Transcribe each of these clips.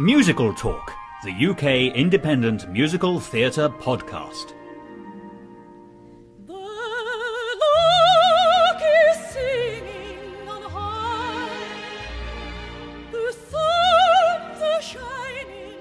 Musical Talk, the UK independent musical theatre podcast. The lark is singing on high, the suns are shining.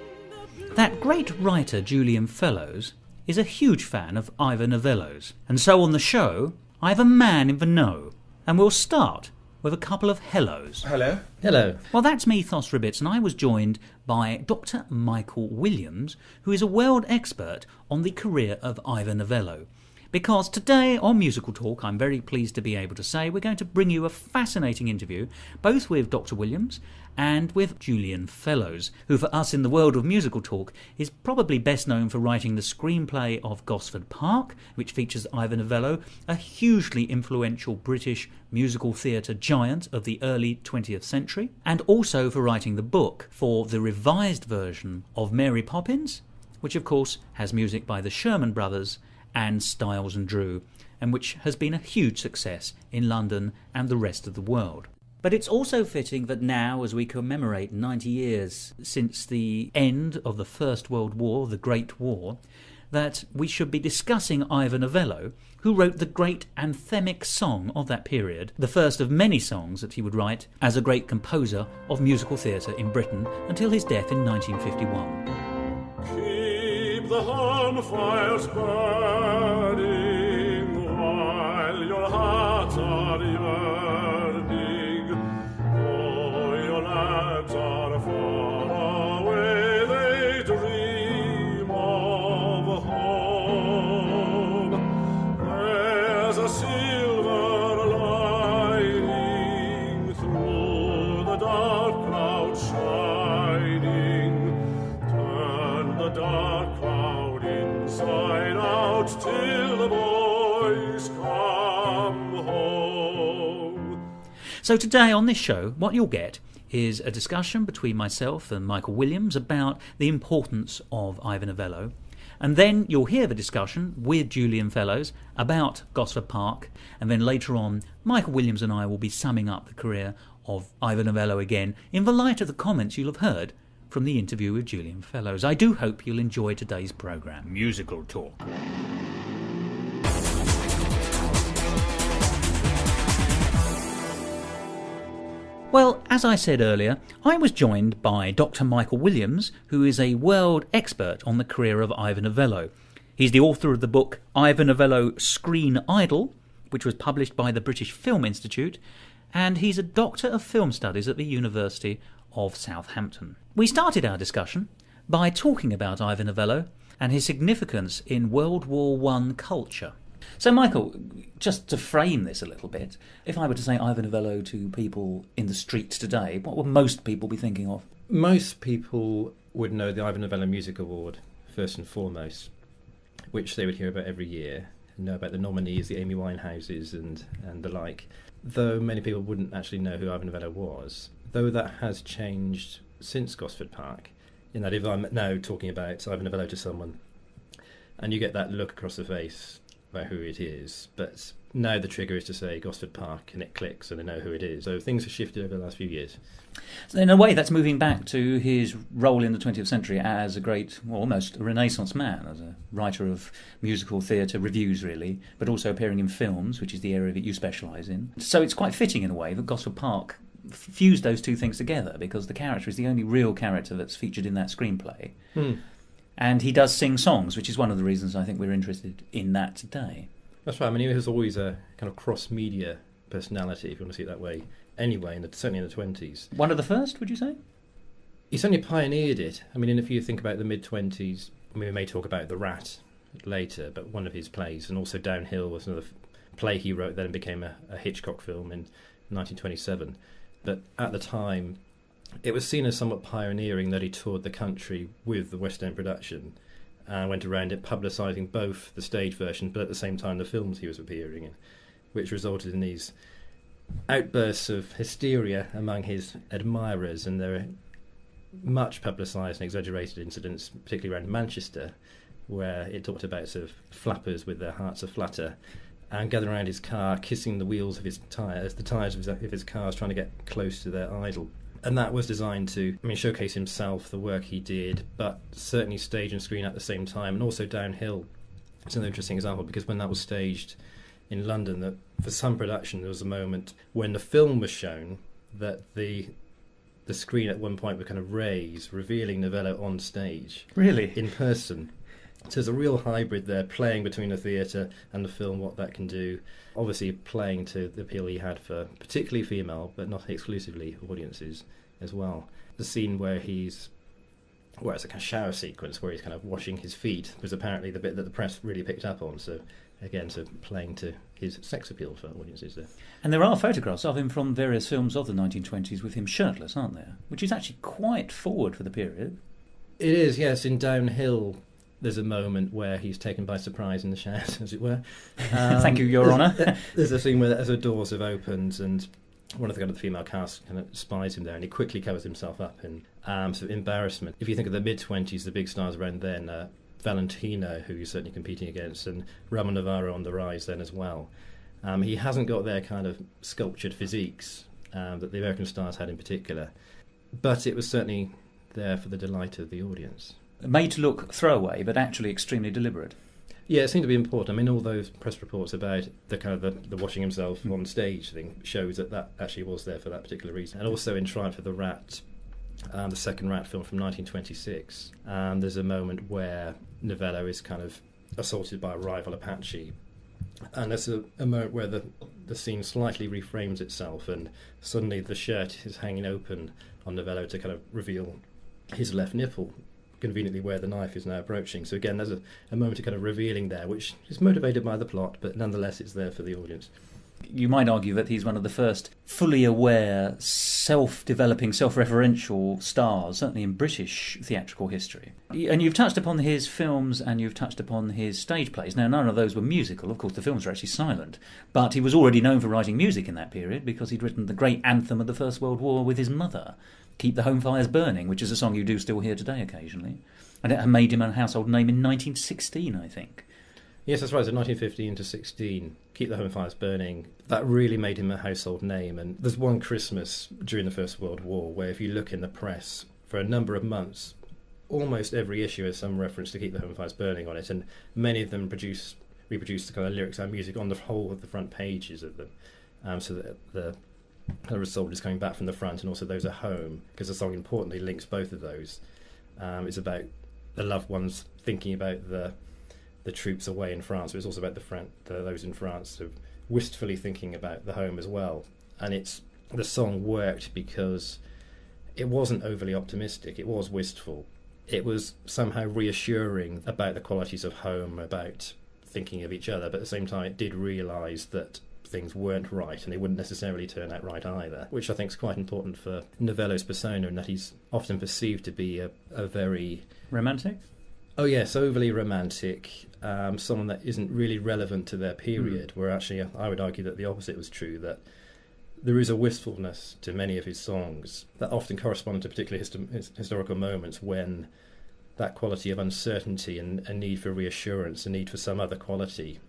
That great writer Julian Fellows is a huge fan of Ivor Novello's, and so on the show I have a man in the know, and we'll start with a couple of hellos. Hello. Hello. Well, that's me, Thos, and I was joined by Dr. Michael Williams, who is a world expert on the career of Ivor Novello. Because today on Musical Talk, I'm very pleased to be able to say we're going to bring you a fascinating interview, both with Dr. Williams and with Julian Fellows, who for us in the world of Musical Talk is probably best known for writing the screenplay of Gosford Park, which features Ivor Novello, a hugely influential British musical theatre giant of the early 20th century, and also for writing the book for the revised version of Mary Poppins, which of course has music by the Sherman Brothers and Styles and Drew, and which has been a huge success in London and the rest of the world. But it's also fitting that now, as we commemorate 90 years since the end of the First World War, the Great War, that we should be discussing Ivor Novello, who wrote the great anthemic song of that period, the first of many songs that he would write as a great composer of musical theatre in Britain until his death in 1951. Keep the bonfires burning while your hearts are yearning. Oh, your lads are far away, they dream of home. There's a silver lining through the dark clouds shining. Turn the dark cloud inside out till the boys come home. So today on this show, what you'll get is a discussion between myself and Michael Williams about the importance of Ivor Novello, and then you'll hear the discussion with Julian Fellows about Gosford Park, and then later on Michael Williams and I will be summing up the career of Ivor Novello again in the light of the comments you'll have heard from the interview with Julian Fellows. I do hope you'll enjoy today's programme. Musical Talk. Well, as I said earlier, I was joined by Dr. Michael Williams, who is a world expert on the career of Ivor Novello. He's the author of the book Ivor Novello Screen Idol, which was published by the British Film Institute, and he's a Doctor of Film Studies at the University of Southampton. We started our discussion by talking about Ivor Novello and his significance in World War I culture. So, Michael, just to frame this a little bit, if I were to say Ivor Novello to people in the streets today, what would most people be thinking of? Most people would know the Ivor Novello Music Award, first and foremost, which they would hear about every year, and know about the nominees, the Amy Winehouses and the like, though many people wouldn't actually know who Ivor Novello was, though that has changed since Gosford Park, in that if I'm now talking about Ivor Novello to someone, and you get that look across the face about who it is, but now the trigger is to say Gosford Park and it clicks and they know who it is. So things have shifted over the last few years. So in a way that's moving back to his role in the 20th century as a great, well, almost a Renaissance man, as a writer of musical theatre reviews really, but also appearing in films, which is the area that you specialise in. So it's quite fitting in a way that Gosford Park fused those two things together, because the character is the only real character that's featured in that screenplay. And he does sing songs, which is one of the reasons I think we're interested in that today. That's right. I mean, he was always a kind of cross-media personality, if you want to see it that way, anyway, certainly in the 20s. One of the first, would you say? He certainly pioneered it. I mean, if you think about the mid-20s, I mean, we may talk about The Rat later, but one of his plays, and also Downhill was another play he wrote, then became a Hitchcock film in 1927. But at the time, it was seen as somewhat pioneering that he toured the country with the West End production and went around it publicising both the stage version but at the same time the films he was appearing in, which resulted in these outbursts of hysteria among his admirers, and there are much publicised and exaggerated incidents, particularly around Manchester, where it talked about sort of flappers with their hearts aflutter and gathered around his car, kissing the wheels of his tyres, the tyres of his cars, trying to get close to their idol. And that was designed to, showcase himself, the work he did, but certainly stage and screen at the same time, and also downhill. It's an interesting example because when that was staged in London, that for some production there was a moment when the film was shown that the screen at one point would kind of raise, revealing Novello on stage. Really? In person. So there's a real hybrid there, playing between the theatre and the film, what that can do. Obviously playing to the appeal he had for particularly female, but not exclusively, audiences as well. The scene where it's a kind of shower sequence where he's kind of washing his feet was apparently the bit that the press really picked up on. So again, playing to his sex appeal for audiences there. And there are photographs of him from various films of the 1920s with him shirtless, aren't there? Which is actually quite forward for the period. It is, yes. In Downhill, there's a moment where he's taken by surprise in the showers, as it were. Thank you, Your Honour. There's a scene where as the doors have opened and one of the female cast kind of spies him there, and he quickly covers himself up in sort of embarrassment. If you think of the mid-20s, the big stars around then, Valentino, who he's certainly competing against, and Ramon Navarro on the rise then as well. He hasn't got their kind of sculptured physiques that the American stars had in particular, but it was certainly there for the delight of the audience. Made to look throwaway, but actually extremely deliberate. Yeah, it seemed to be important. All those press reports about the kind of the washing himself on stage thing shows that actually was there for that particular reason. And also in Triumph of the Rat, the second Rat film from 1926, there's a moment where Novello is kind of assaulted by a rival Apache, and there's a moment where the scene slightly reframes itself, and suddenly the shirt is hanging open on Novello to kind of reveal his left nipple, conveniently where the knife is now approaching. So again, there's a moment of kind of revealing there, which is motivated by the plot, but nonetheless it's there for the audience. You might argue that he's one of the first fully aware, self-developing, self-referential stars, certainly in British theatrical history. And you've touched upon his films and you've touched upon his stage plays. Now, none of those were musical. Of course, the films were actually silent. But he was already known for writing music in that period because he'd written the great anthem of the First World War with his mother, Keep the Home Fires Burning, which is a song you do still hear today occasionally. And it made him a household name in 1916, I think. Yes, that's right. So 1915 to 16, Keep the Home Fires Burning, that really made him a household name. And there's one Christmas during the First World War where if you look in the press for a number of months, almost every issue has some reference to Keep the Home Fires Burning on it, and many of them reproduce the kind of lyrics and music on the whole of the front pages of them, so that the kind of soldiers coming back from the front and also those at home, because the song importantly links both of those. It's about the loved ones thinking about the troops away in France, but it's also about those in France so wistfully thinking about the home as well. And the song worked because it wasn't overly optimistic, it was wistful. It was somehow reassuring about the qualities of home, about thinking of each other, but at the same time it did realise that things weren't right and they wouldn't necessarily turn out right either, which I think is quite important for Novello's persona, and that he's often perceived to be a very... Romantic? Oh yes, overly romantic, someone that isn't really relevant to their period, where actually I would argue that the opposite was true, that there is a wistfulness to many of his songs that often correspond to particular historical moments when that quality of uncertainty and a need for reassurance, a need for some other quality,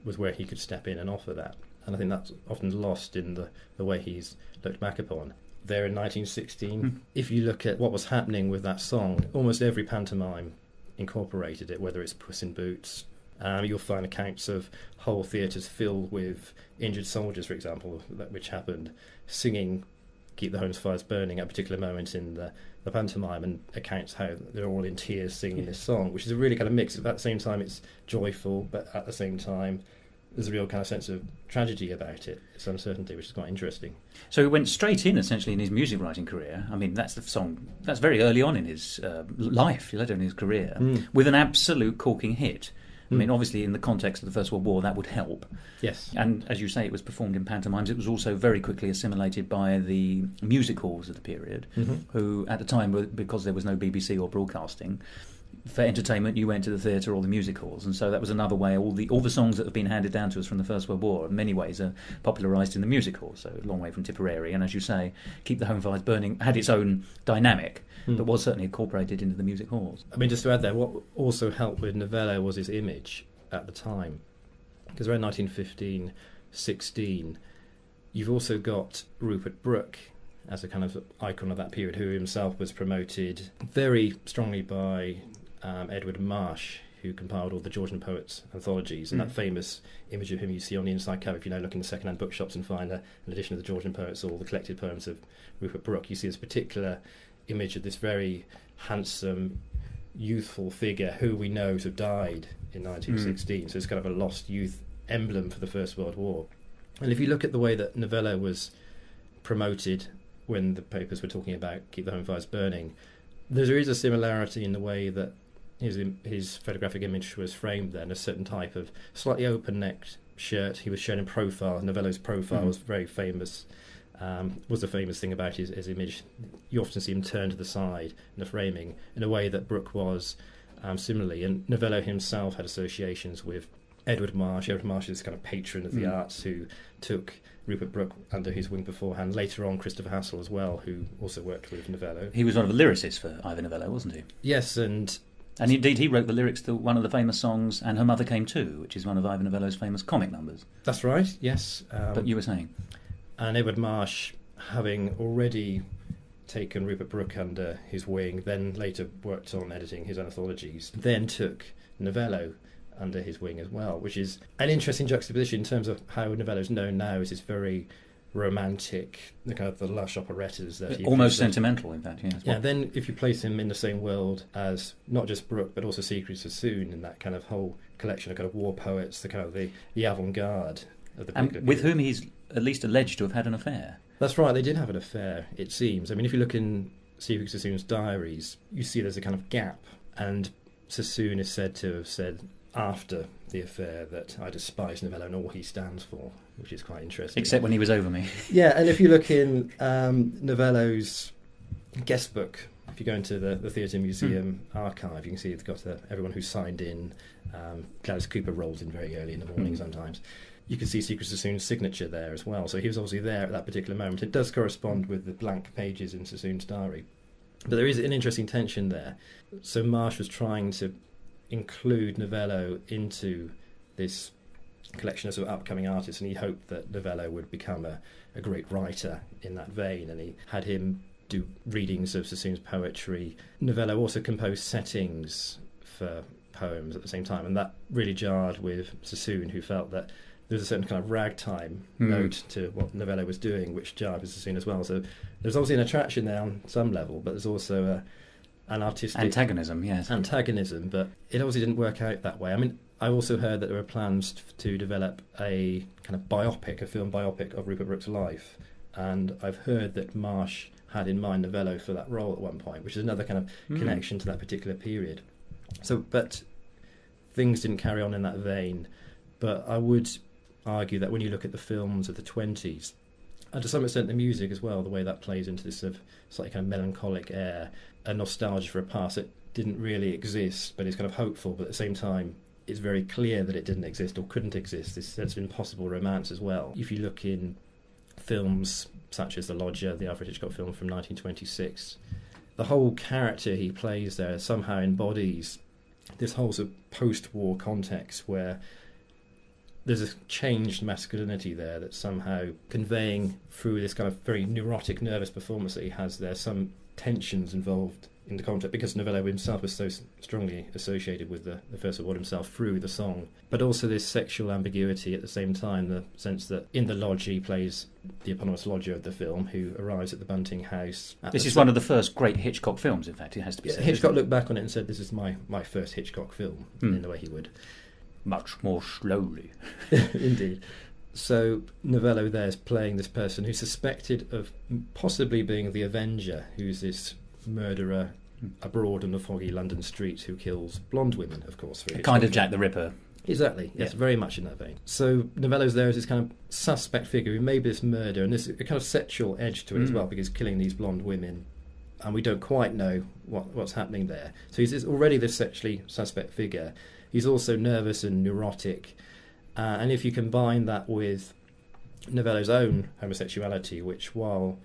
was where he could step in and offer that. And I think that's often lost in the way he's looked back upon. There in 1916, if you look at what was happening with that song, almost every pantomime incorporated it, whether it's Puss in Boots. You'll find accounts of whole theatres filled with injured soldiers, for example, which happened, singing Keep the Home Fires Burning at a particular moment in the pantomime, and accounts how they're all in tears singing this song, which is a really kind of mix. At the same time it's joyful, but at the same time there's a real kind of sense of tragedy about it. It's uncertainty, which is quite interesting. So he went straight in, essentially, in his music writing career. That's the song, that's very early on in his life, let alone his career, with an absolute corking hit. Obviously, in the context of the First World War, that would help. Yes. And as you say, it was performed in pantomimes. It was also very quickly assimilated by the music halls of the period, who, at the time, because there was no BBC or broadcasting, for entertainment, you went to the theatre or the music halls, and so that was another way. All the songs that have been handed down to us from the First World War, in many ways, are popularised in the music halls. So a long way from Tipperary, and as you say, Keep the Home Fires Burning had its own dynamic, but was certainly incorporated into the music halls. Just to add there, what also helped with Novello was his image at the time, because around 1915, 16, you've also got Rupert Brooke, as a kind of icon of that period, who himself was promoted very strongly by Edward Marsh, who compiled all the Georgian poets anthologies, and that famous image of him you see on the inside cover. If you look in the second-hand bookshops and find an edition of the Georgian poets, all the collected poems of Rupert Brooke, you see this particular image of this very handsome, youthful figure who we know to have died in 1916. So it's kind of a lost youth emblem for the First World War. And if you look at the way that Novello was promoted when the papers were talking about Keep the Home Fires Burning, there is a similarity in the way that his photographic image was framed then, a certain type of slightly open-necked shirt. He was shown in profile. Novello's profile was very famous, was the famous thing about his image. You often see him turn to the side in the framing in a way that Brooke was similarly. And Novello himself had associations with Edward Marsh. Edward Marsh is kind of patron of the arts who took Rupert Brooke under his wing beforehand. Later on, Christopher Hassel as well, who also worked with Novello. He was one of the lyricists for Ivor Novello, wasn't he? Yes, and indeed he wrote the lyrics to one of the famous songs, And Her Mother Came Too, which is one of Ivor Novello's famous comic numbers. That's right, yes. But you were saying? And Edward Marsh, having already taken Rupert Brooke under his wing, then later worked on editing his anthologies, then took Novello under his wing as well, which is an interesting juxtaposition in terms of how Novello's known now as this very romantic, the kind of the lush operettas that he almost sentimental, in fact. Yes. Yeah. Then if you place him in the same world as not just Brooke but also Secret Sassoon, in that kind of whole collection of kind of war poets, the kind of the avant-garde of the and with whom he's at least alleged to have had an affair. That's right. They did have an affair, it seems. I mean, if you look in Secret Sassoon's diaries, you see there's a kind of gap, and Sassoon is said to have said after the affair that I despise Novello and all he stands for, which is quite interesting. Except when he was over me. Yeah, and if you look in Novello's guest book, if you go into the Theatre Museum archive, you can see it's got everyone who signed in. Gladys Cooper rolls in very early in the morning sometimes. You can see Secret Sassoon's signature there as well, so he was obviously there at that particular moment. It does correspond with the blank pages in Sassoon's diary. But there is an interesting tension there. So Marsh was trying to include Novello into this collection of sort of upcoming artists, and he hoped that Novello would become a great writer in that vein, and he had him do readings of Sassoon's poetry. Novello also composed settings for poems at the same time, and that really jarred with Sassoon, who felt that there was a certain kind of ragtime note to what Novello was doing, which jarred with Sassoon as well. So there's obviously an attraction there on some level, but there's also an artistic antagonism, yes. Antagonism, but it obviously didn't work out that way. I mean, I also heard that there were plans to develop a kind of biopic, a film biopic of Rupert Brooke's life, and I've heard that Marsh had in mind Novello for that role at one point, which is another kind of connection to that particular period. So, but things didn't carry on in that vein. But I would argue that when you look at the films of the 20s, and to some extent the music as well, the way that plays into this sort of slightly kind of melancholic air, a nostalgia for a past that didn't really exist, but is kind of hopeful, but at the same time it's very clear that it didn't exist or couldn't exist, this sense of impossible romance as well. If you look in films such as The Lodger, the Alfred Hitchcock film from 1926, the whole character he plays there somehow embodies this whole sort of post-war context where there's a changed masculinity there that's somehow conveying through this kind of very neurotic, nervous performance that he has there, some tensions involved in the context, because Novello himself was so strongly associated with the First World War himself through the song, but also this sexual ambiguity at the same time, the sense that in The Lodge he plays the eponymous lodger of the film who arrives at the Bunting house. This is one of the first great Hitchcock films, in fact, it has to be said. Hitchcock looked back on it and said, this is my first Hitchcock film, in the way he would. Much more slowly. Indeed. So Novello there is playing this person who's suspected of possibly being the Avenger, who's this murderer abroad on the foggy London streets who kills blonde women, of course. A kind of Jack the Ripper. Exactly, yes, very much in that vein. So Novello's there as this kind of suspect figure who made this murder, and there's a kind of sexual edge to it as well, because he's killing these blonde women, and we don't quite know what's happening there. So he's already this sexually suspect figure. He's also nervous and neurotic, and if you combine that with Novello's own homosexuality, which, while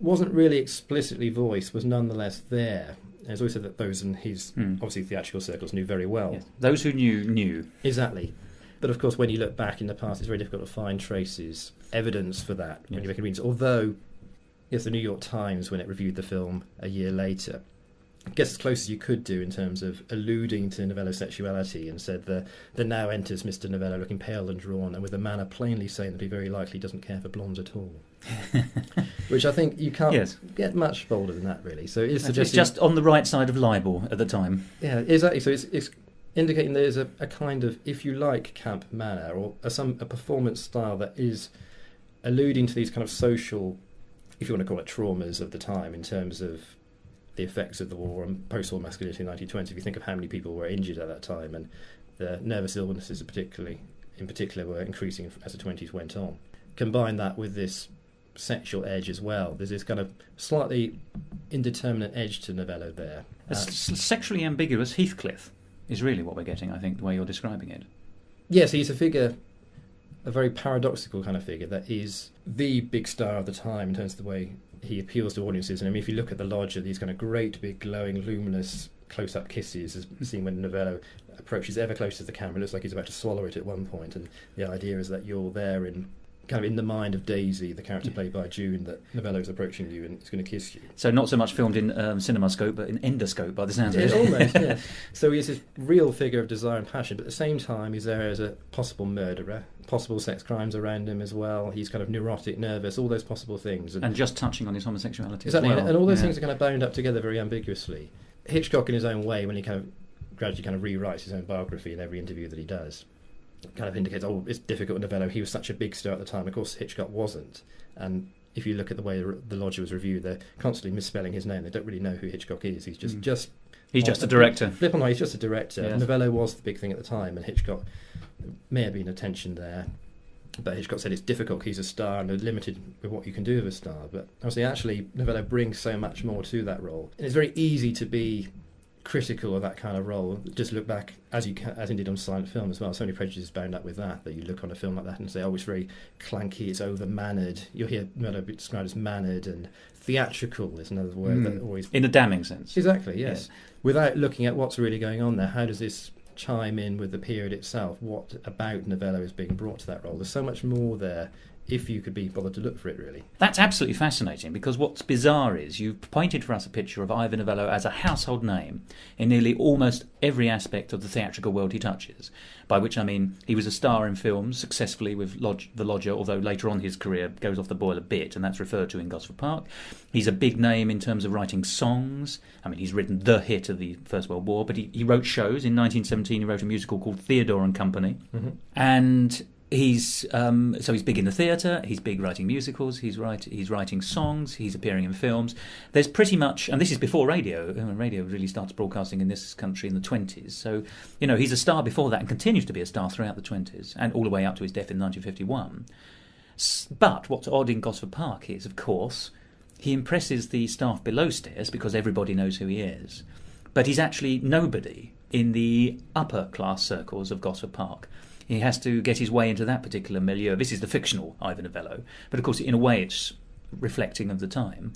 wasn't really explicitly voiced, was nonetheless there. It's always said that those in his, obviously, theatrical circles knew very well. Yes. Those who knew. Exactly. But of course, when you look back in the past, it's very difficult to find traces, evidence for that when you make readings. Although Yes, the New York Times, when it reviewed the film a year later, I guess as close as you could do in terms of alluding to Novello's sexuality, and said the now enters Mr. Novello looking pale and drawn and with a manner plainly saying that he very likely doesn't care for blondes at all. Which I think you can't get much bolder than that, really. So it's just on the right side of libel at the time. Yeah, exactly. So it's indicating there's a kind of, if you like, camp manner, or a performance style that is alluding to these kind of social, if you want to call it, traumas of the time in terms of the effects of the war and post-war masculinity in 1920. If you think of how many people were injured at that time, and the nervous illnesses in particular were increasing as the 20s went on. Combine that with this sexual edge as well. There's this kind of slightly indeterminate edge to Novello there. A sexually ambiguous Heathcliff is really what we're getting, I think, the way you're describing it. Yes, he's a figure, a very paradoxical kind of figure that is the big star of the time in terms of the way he appeals to audiences. And I mean, if you look at the lodger, these kind of great, big, glowing, luminous close-up kisses, as seen when Novello approaches ever closer to the camera, it looks like he's about to swallow it at one point. And the idea is that you're there in kind of in the mind of Daisy, the character played by June, that Novello's approaching you and is going to kiss you. So not so much filmed in CinemaScope, but in Endoscope, by the sounds of it. Almost, yeah. So he's this real figure of desire and passion, but at the same time he's there as a possible murderer, possible sex crimes around him as well. He's kind of neurotic, nervous, all those possible things. And just touching on his homosexuality exactly, as well. And all those things are kind of bound up together very ambiguously. Hitchcock, in his own way, when he kind of gradually kind of rewrites his own biography in every interview that he does, kind of indicates, it's difficult with Novello. He was such a big star at the time. Of course, Hitchcock wasn't. And if you look at the way the Lodger was reviewed, they're constantly misspelling his name. They don't really know who Hitchcock is. He's just he's just a director. He's just a director. Yes. Novello was the big thing at the time, and Hitchcock may have been a tension there. But Hitchcock said it's difficult. He's a star, and they're limited with what you can do with a star. But obviously, actually, Novello brings so much more to that role. And it's very easy to be critical of that kind of role. Just look back, as indeed on silent film as well. So many prejudices bound up with that you look on a film like that and say, it's very clanky, it's over-mannered. You'll hear Novello described as mannered, and theatrical is another word that always... In a damning sense. Exactly, yes. Without looking at what's really going on there, how does this chime in with the period itself? What about Novello is being brought to that role? There's so much more there, if you could be bothered to look for it, really. That's absolutely fascinating, because what's bizarre is you've painted for us a picture of Ivor Novello as a household name in nearly almost every aspect of the theatrical world he touches, by which I mean he was a star in films successfully with The Lodger, although later on his career goes off the boil a bit, and that's referred to in Gosford Park. He's a big name in terms of writing songs. I mean, he's written the hit of the First World War, but he wrote shows. In 1917 he wrote a musical called Theodore and Company, and he's big in the theatre. He's big writing musicals. He's writing songs. He's appearing in films. There's pretty much, and this is before radio. Radio really starts broadcasting in this country in the 20s. So he's a star before that and continues to be a star throughout the 20s and all the way up to his death in 1951. But what's odd in Gosford Park is, of course, he impresses the staff below stairs because everybody knows who he is. But he's actually nobody in the upper class circles of Gosford Park. He has to get his way into that particular milieu. This is the fictional Ivor Novello, but of course in a way it's reflecting of the time,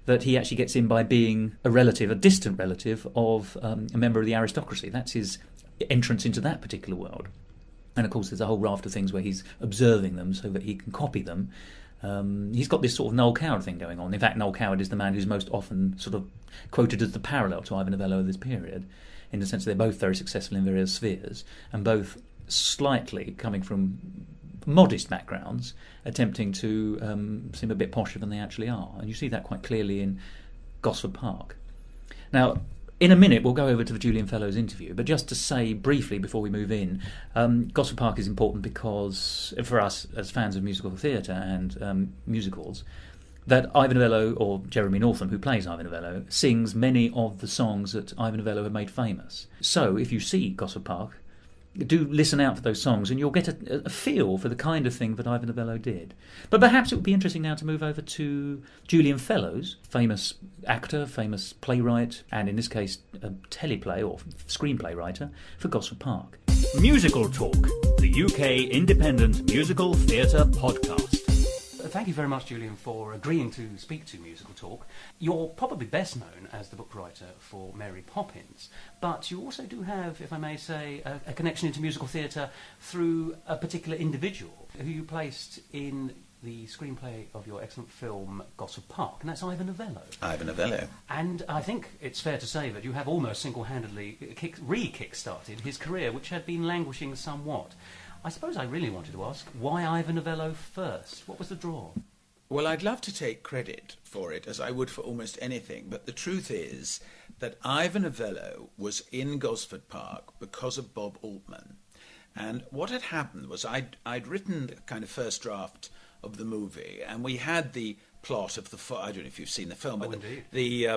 that he actually gets in by being a distant relative of a member of the aristocracy. That's his entrance into that particular world. And of course there's a whole raft of things where he's observing them so that he can copy them. He's got this sort of Noel Coward thing going on. In fact, Noel Coward is the man who's most often sort of quoted as the parallel to Ivor Novello of this period, in the sense that they're both very successful in various spheres, and both slightly coming from modest backgrounds, attempting to seem a bit posher than they actually are. And you see that quite clearly in Gosford Park. Now, in a minute, we'll go over to the Julian Fellows interview, but just to say briefly before we move in, Gosford Park is important because, for us as fans of musical theatre and musicals, that Ivor Novello, or Jeremy Northam, who plays Ivor Novello, sings many of the songs that Ivor Novello had made famous. So, if you see Gosford Park, do listen out for those songs and you'll get a feel for the kind of thing that Ivor Novello did. But perhaps it would be interesting now to move over to Julian Fellows, famous actor, famous playwright, and in this case a teleplay or screenplay writer for Gosford Park. Musical Talk, the UK independent musical theatre podcast. Thank you very much, Julian, for agreeing to speak to Musical Talk. You're probably best known as the book writer for Mary Poppins, but you also do have, if I may say, a connection into musical theatre through a particular individual who you placed in the screenplay of your excellent film Gosford Park, and that's Ivor Novello. Ivor Novello. And I think it's fair to say that you have almost single-handedly re-kick-started his career, which had been languishing somewhat. I suppose I really wanted to ask, why Ivor Novello first? What was the draw? Well, I'd love to take credit for it, as I would for almost anything, but the truth is that Ivor Novello was in Gosford Park because of Bob Altman. And what had happened was I'd written the kind of first draft of the movie, and we had the plot of I don't know if you've seen the film, but the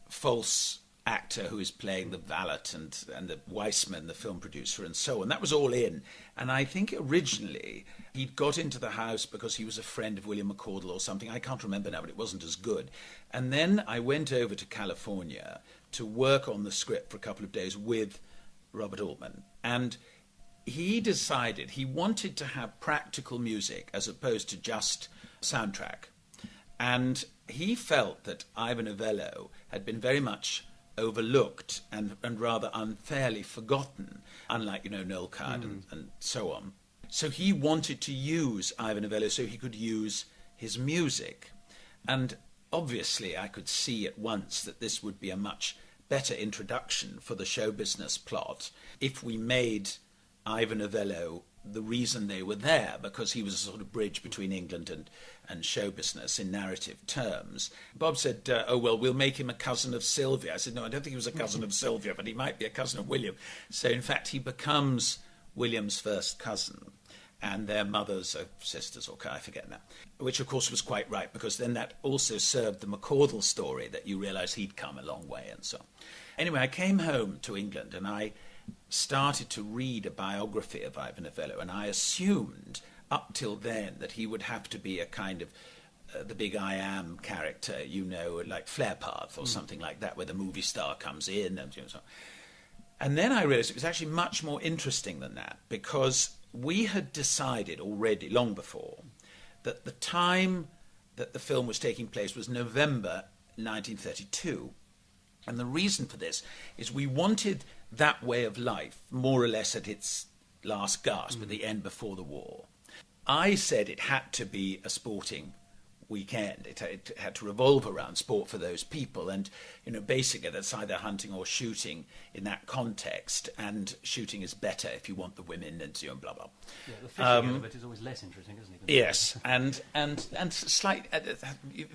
false actor who is playing the valet and the Weissman, the film producer, and so on. That was all in. And I think originally he'd got into the house because he was a friend of William McCordle or something. I can't remember now, but it wasn't as good. And then I went over to California to work on the script for a couple of days with Robert Altman. And he decided he wanted to have practical music as opposed to just soundtrack. And he felt that Ivor Novello had been very much overlooked and rather unfairly forgotten, unlike, Noel Coward and so on. So he wanted to use Ivor Novello so he could use his music. And obviously I could see at once that this would be a much better introduction for the show business plot if we made Ivor Novello the reason they were there, because he was a sort of bridge between England and show business in narrative terms. Bob said, we'll make him a cousin of Sylvia. I said, no, I don't think he was a cousin of Sylvia, but he might be a cousin of William. So in fact, he becomes William's first cousin, and their mothers are sisters, or I forget now, which of course was quite right, because then that also served the McCordle story, that you realise he'd come a long way and so on. Anyway, I came home to England and I started to read a biography of Ivor Novello, and I assumed up till then that he would have to be a kind of the big I Am character, like Flarepath or something like that, where the movie star comes in and so on. And then I realised it was actually much more interesting than that, because we had decided already, long before, that the time that the film was taking place was November 1932. And the reason for this is we wanted that way of life more or less at its last gasp, at the end before the war. I said it had to be a sporting weekend. It had to revolve around sport for those people, and basically that's either hunting or shooting in that context, and shooting is better if you want the women and so on, blah blah. Yeah, the fishing element is always less interesting, isn't it? Yes, and slight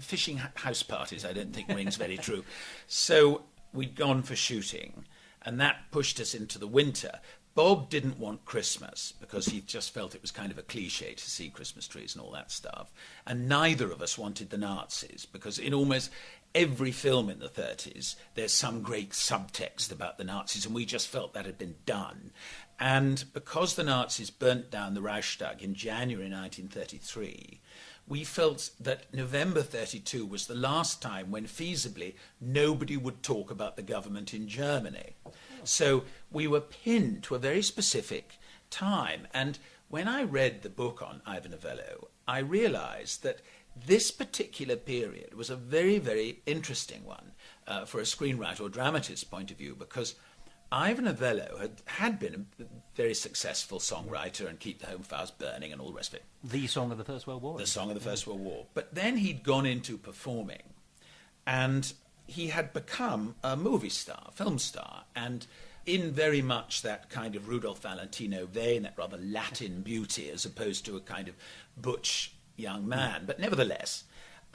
fishing house parties I don't think rings very true. So we'd gone for shooting, and that pushed us into the winter. Bob didn't want Christmas because he just felt it was kind of a cliche to see Christmas trees and all that stuff. And neither of us wanted the Nazis, because in almost every film in the 30s, there's some great subtext about the Nazis, and we just felt that had been done. And because the Nazis burnt down the Reichstag in January 1933, we felt that November 32 was the last time when feasibly nobody would talk about the government in Germany. So we were pinned to a very specific time. And when I read the book on Ivor Novello, I realised that this particular period was a very, very interesting one for a screenwriter or dramatist point of view, because Ivor Novello had been a very successful songwriter and Keep the Home Fires Burning and all the rest of it. The song of the First World War. The song of the First World War. But then he'd gone into performing, and he had become a movie star, film star, and in very much that kind of Rudolph Valentino vein, that rather Latin beauty, as opposed to a kind of butch young man. But nevertheless,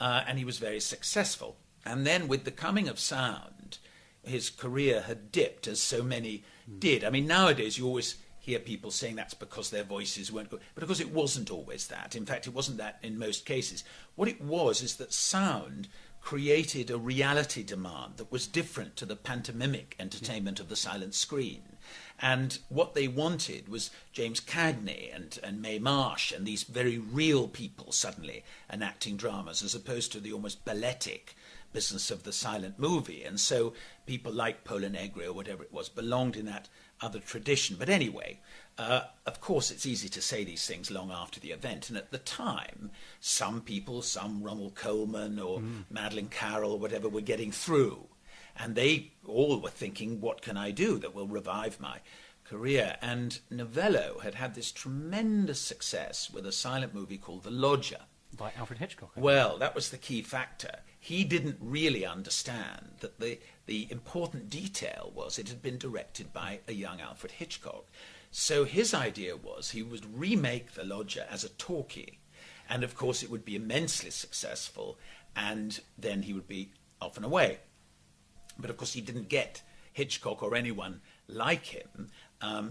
and he was very successful. And then with the coming of sound, his career had dipped, as so many did. I mean, nowadays you always hear people saying that's because their voices weren't good, but of course it wasn't always that. In fact, it wasn't that in most cases. What it was is that sound created a reality demand that was different to the pantomimic entertainment of the silent screen. And what they wanted was James Cagney and Mae Marsh and these very real people suddenly enacting dramas, as opposed to the almost balletic business of the silent movie. And so people like Pola Negri or whatever it was belonged in that other tradition. But anyway, of course it's easy to say these things long after the event, and at the time some people, some Ronald Coleman or Madeleine Carroll or whatever, were getting through, and they all were thinking, what can I do that will revive my career? And Novello had this tremendous success with a silent movie called The Lodger, By Alfred Hitchcock. Well, that was the key factor. He didn't really understand that the important detail was it had been directed by a young Alfred Hitchcock. So his idea was he would remake The Lodger as a talkie, and of course it would be immensely successful, and then he would be off and away. But of course he didn't get Hitchcock or anyone like him.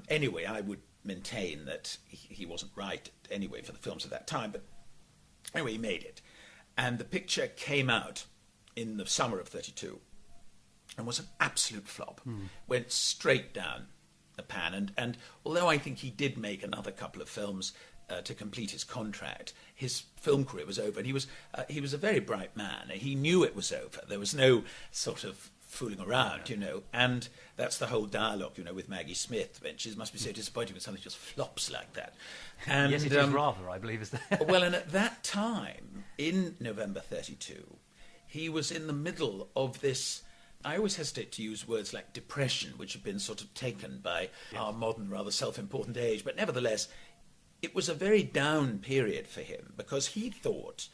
Anyway, I would maintain that he wasn't right anyway for the films of that time, but anyway, he made it. And the picture came out in the summer of 32 and was an absolute flop. Went straight down the pan. And although I think he did make another couple of films to complete his contract, his film career was over. And he was a very bright man. He knew it was over. There was no sort of fooling around, and that's the whole dialogue, with Maggie Smith, when she must be so disappointed when something just flops like that. And, yes, it is rather, I believe, is that. Well, and at that time, in November 32, he was in the middle of this, I always hesitate to use words like depression, which have been sort of taken by our modern, rather self-important age, but nevertheless, it was a very down period for him, because he thought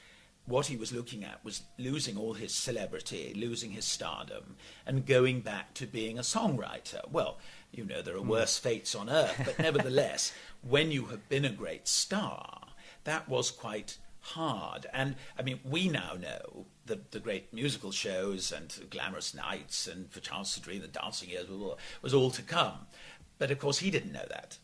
what he was looking at was losing all his celebrity, losing his stardom, and going back to being a songwriter. Well, there are worse fates on earth, but nevertheless, when you have been a great star, that was quite hard. And, we now know that the great musical shows and Glamorous Nights and For Chance to Dream, the dancing years, was all to come. But, of course, he didn't know that.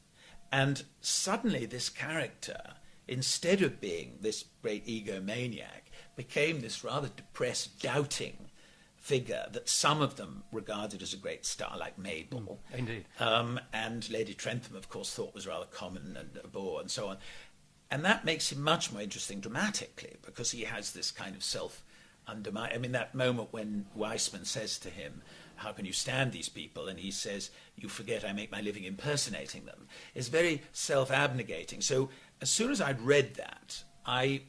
And suddenly this character, instead of being this great egomaniac, became this rather depressed, doubting figure that some of them regarded as a great star, like Mabel. Indeed. And Lady Trentham, of course, thought was rather common and a bore and so on. And that makes him much more interesting dramatically, because he has this kind of self-undermine. That moment when Weissman says to him, "How can you stand these people?" And he says, "You forget I make my living impersonating them," is very self-abnegating. So as soon as I'd read that, I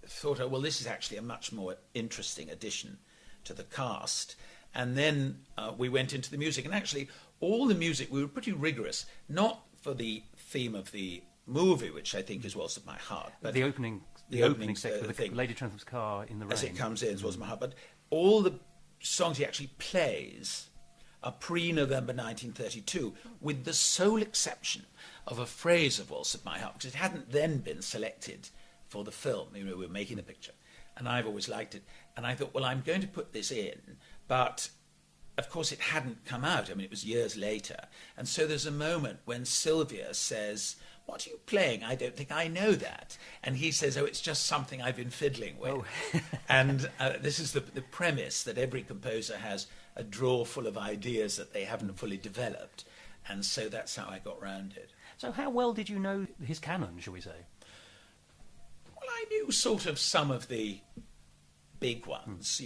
thought, well, this is actually a much more interesting addition to the cast. And then we went into the music. And actually, all the music, we were pretty rigorous, not for the theme of the movie, which I think is Waltz of My Heart. But the opening section with Lady Trentham's car in the rain. As it comes in, is Waltz of My Heart. But all the songs he actually plays are pre-November 1932, with the sole exception of a phrase of Waltz of My Heart, because it hadn't then been selected for the film. We were making the picture, and I've always liked it. And I thought, well, I'm going to put this in, but of course it hadn't come out. It was years later. And so there's a moment when Sylvia says, "What are you playing? I don't think I know that." And he says, "Oh, it's just something I've been fiddling with." Oh. And this is the premise, that every composer has a drawer full of ideas that they haven't fully developed. And so that's how I got round it. So how well did you know his canon, shall we say? Well, I knew sort of some of the big ones,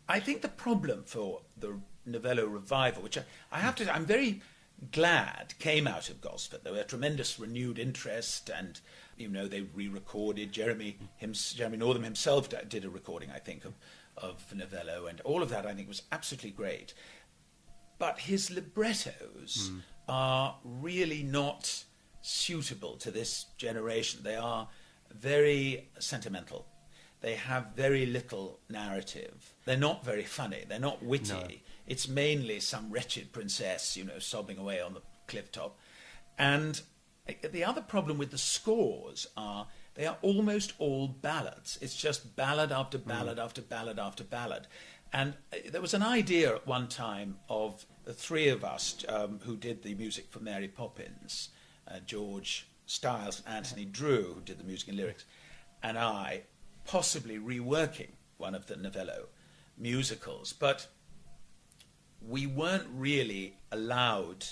I think the problem for the Novello revival, which I have to say, I'm very glad came out of Gosford. There were tremendous renewed interest, and they re-recorded. Jeremy Northam himself did a recording, I think, of Novello, and all of that I think was absolutely great. But his librettos are really not suitable to this generation. They are very sentimental. They have very little narrative. They're not very funny. They're not witty. No. It's mainly some wretched princess, sobbing away on the cliff top. And the other problem with the scores are they are almost all ballads. It's just ballad after ballad after ballad after ballad. And there was an idea at one time of the three of us who did the music for Mary Poppins, George Stiles and Anthony Drew, who did the music and lyrics, and I, possibly reworking one of the Novello musicals, but we weren't really allowed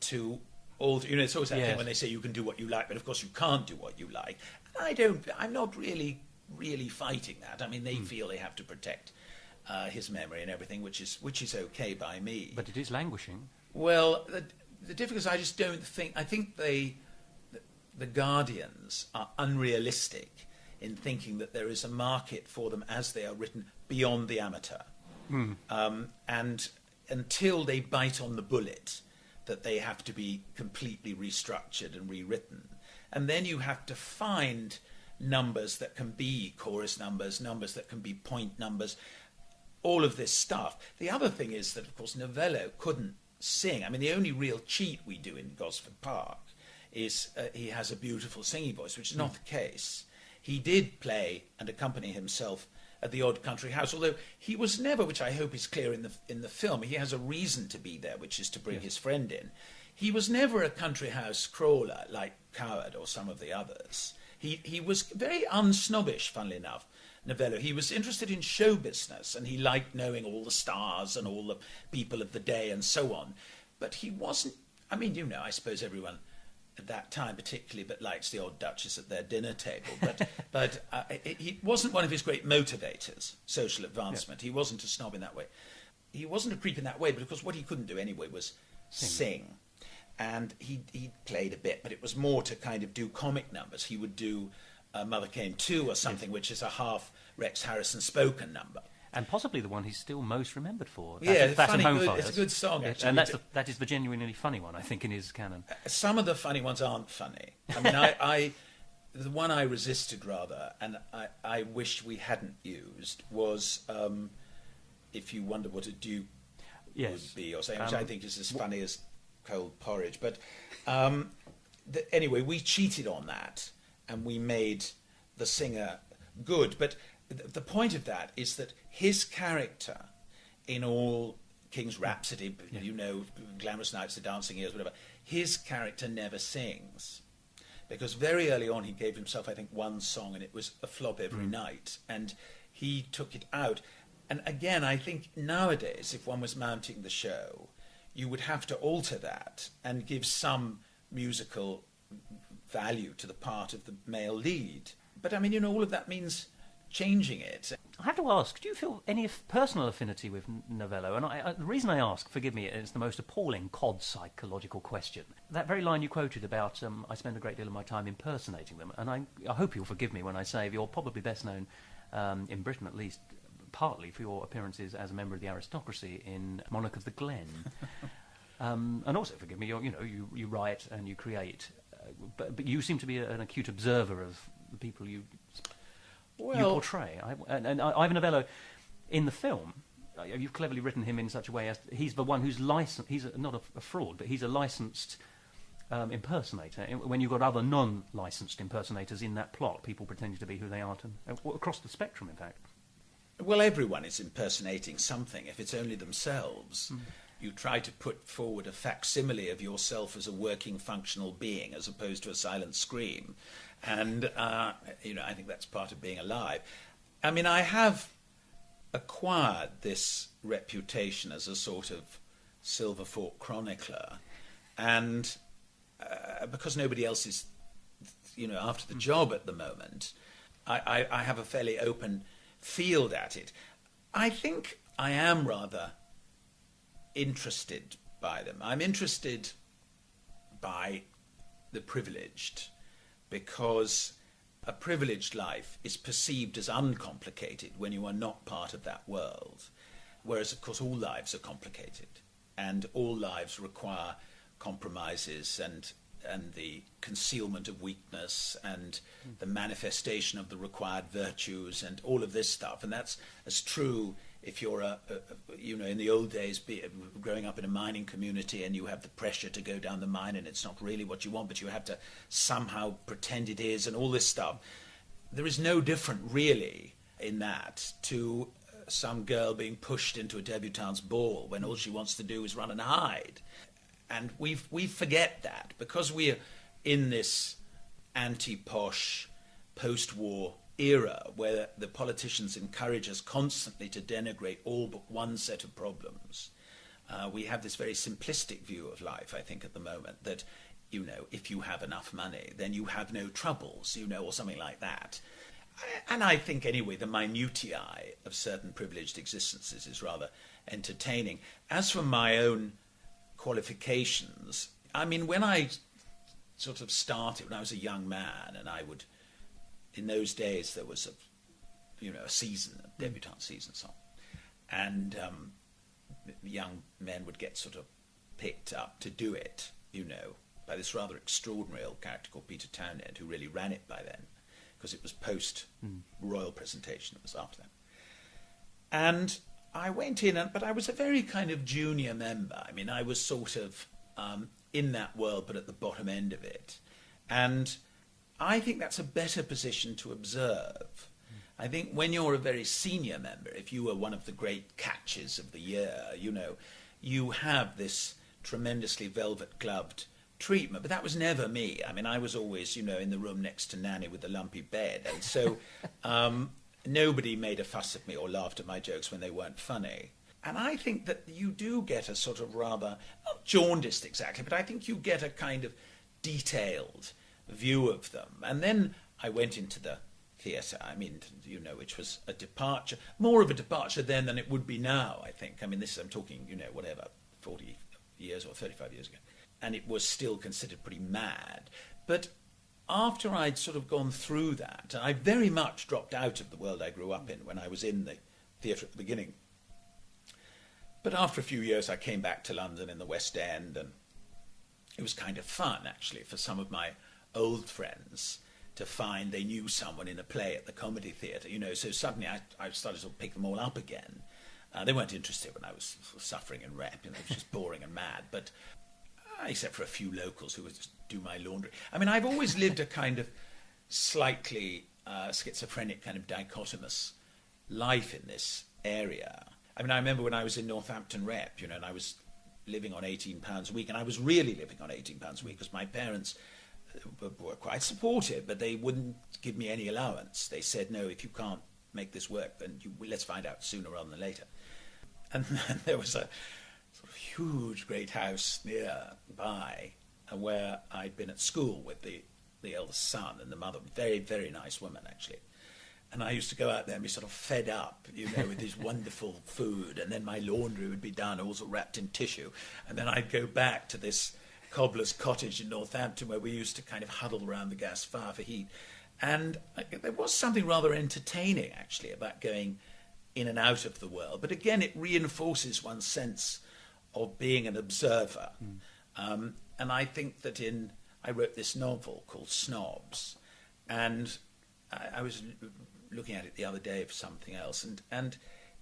to alter. It's always that thing when they say you can do what you like, but of course you can't do what you like. And I'm not really fighting that. They feel they have to protect his memory and everything, which is okay by me. But it is languishing. Well, the difficulty is I just don't think. I think the Guardians are unrealistic in thinking that there is a market for them as they are written beyond the amateur. And until they bite on the bullet, that they have to be completely restructured and rewritten. And then you have to find numbers that can be chorus numbers, numbers that can be point numbers, all of this stuff. The other thing is that, of course, Novello couldn't sing. I mean, the only real cheat we do in Gosford Park is he has a beautiful singing voice, which is not the case. He did play and accompany himself at the odd country house, although he was never, which I hope is clear in the film, he has a reason to be there, which is to bring his friend in. He was never a country house crawler like Coward or some of the others. He was very unsnobbish, funnily enough, Novello. He was interested in show business, and he liked knowing all the stars and all the people of the day and so on. But he wasn't, I mean, you know, I suppose everyone at that time particularly but likes the old duchess at their dinner table. But he wasn't one of his great motivators, social advancement. Yeah. He wasn't a snob in that way. He wasn't a creep in that way, because what he couldn't do anyway was sing. And he played a bit, but it was more to kind of do comic numbers. He would do Mother Came Too or something, which is a half Rex Harrison spoken number. And possibly the one he's still most remembered for. That funny, it's a good song, actually. And that is the genuinely funny one, I think, in his canon. Some of the funny ones aren't funny. I mean, the one I resisted, rather, and I wish we hadn't used, was If You Wonder What a Duke Would Be, or something, which I think is as funny as cold porridge. But anyway, we cheated on that, and we made the singer good. But the point of that is that his character in all King's Rhapsody, you know, Glamorous Nights, The Dancing Years, whatever, his character never sings. Because very early on he gave himself, I think, one song, and it was a flop every night, and he took it out. And again, I think nowadays, if one was mounting the show, you would have to alter that and give some musical value to the part of the male lead. But I mean, you know, all of that means changing it. I have to ask, do you feel any personal affinity with Novello? And the reason I ask, forgive me, it's the most appalling cod psychological question. That very line you quoted about, I spend a great deal of my time impersonating them, and I hope you'll forgive me when I say you're probably best known, in Britain at least, partly for your appearances as a member of the aristocracy in Monarch of the Glen. And also, forgive me, you write and you create, but you seem to be an acute observer of the people you portray. And Ivor Novello, in the film, you've cleverly written him in such a way as he's the one who's licensed. He's not a fraud, but he's a licensed impersonator. When you've got other non-licensed impersonators in that plot, people pretending to be who they aren't, across the spectrum, in fact. Well, everyone is impersonating something, if it's only themselves. You try to put forward a facsimile of yourself as a working, functional being, as opposed to a silent scream. And, I think that's part of being alive. I mean, I have acquired this reputation as a sort of Silver Fork chronicler, and because nobody else is, after the job at the moment, I have a fairly open field at it. I think I am rather interested by them. I'm interested by the privileged, because a privileged life is perceived as uncomplicated when you are not part of that world, whereas of course all lives are complicated, and all lives require compromises and the concealment of weakness and the manifestation of the required virtues and all of this stuff. And that's as true if you're in the old days, growing up in a mining community, and you have the pressure to go down the mine, and it's not really what you want, but you have to somehow pretend it is, and all this stuff. There is no different really in that to some girl being pushed into a debutante's ball when all she wants to do is run and hide. And we forget that, because we're in this anti-posh post-war era where the politicians encourage us constantly to denigrate all but one set of problems. We have this very simplistic view of life, I think, at the moment, that, if you have enough money, then you have no troubles, or something like that. And I think, anyway, the minutiae of certain privileged existences is rather entertaining. As for my own qualifications, I mean, when I sort of started, when I was a young man, and I would, in those days there was a season, a debutante season song, and young men would get sort of picked up to do it, by this rather extraordinary old character called Peter Townend, who really ran it by then, because it was post-royal presentation. It was after that. And I went in, but I was a very kind of junior member. I mean, I was sort of in that world, but at the bottom end of it. And I think that's a better position to observe. I think when you're a very senior member, if you were one of the great catches of the year, you know, you have this tremendously velvet-gloved treatment. But that was never me. I mean, I was always, you know, in the room next to Nanny with the lumpy bed. And so nobody made a fuss at me or laughed at my jokes when they weren't funny. And I think that you do get a sort of rather, not jaundiced exactly, but I think you get a kind of detailed view of them. And then I went into the theatre, I mean, you know, which was a departure, more of a departure then than it would be now, I think. I mean, I'm talking, you know, whatever, 40 years or 35 years ago. And it was still considered pretty mad. But after I'd sort of gone through that, I very much dropped out of the world I grew up in when I was in the theatre at the beginning. But after a few years, I came back to London in the West End, and it was kind of fun, actually, for some of my old friends to find they knew someone in a play at the Comedy Theatre, you know. So suddenly I started to pick them all up again. They weren't interested when I was suffering in rep, you know, it was just boring and mad. But except for a few locals who would just do my laundry. I mean, I've always lived a kind of slightly schizophrenic, kind of dichotomous life in this area. I mean, I remember when I was in Northampton Rep, you know, and I was living on £18 a week, and I was really living on £18 a week because my parents were quite supportive, but they wouldn't give me any allowance. They said, no, if you can't make this work, then let's find out sooner rather than later. And then there was a sort of huge, great house nearby where I'd been at school with the eldest son and the mother, very, very nice woman, actually. And I used to go out there and be sort of fed up, you know, with this wonderful food. And then my laundry would be done, also wrapped in tissue. And then I'd go back to this cobbler's cottage in Northampton where we used to kind of huddle around the gas fire for heat. And there was something rather entertaining, actually, about going in and out of the world. But again, it reinforces one's sense of being an observer. And I think that I wrote this novel called Snobs. And I was looking at it the other day for something else, and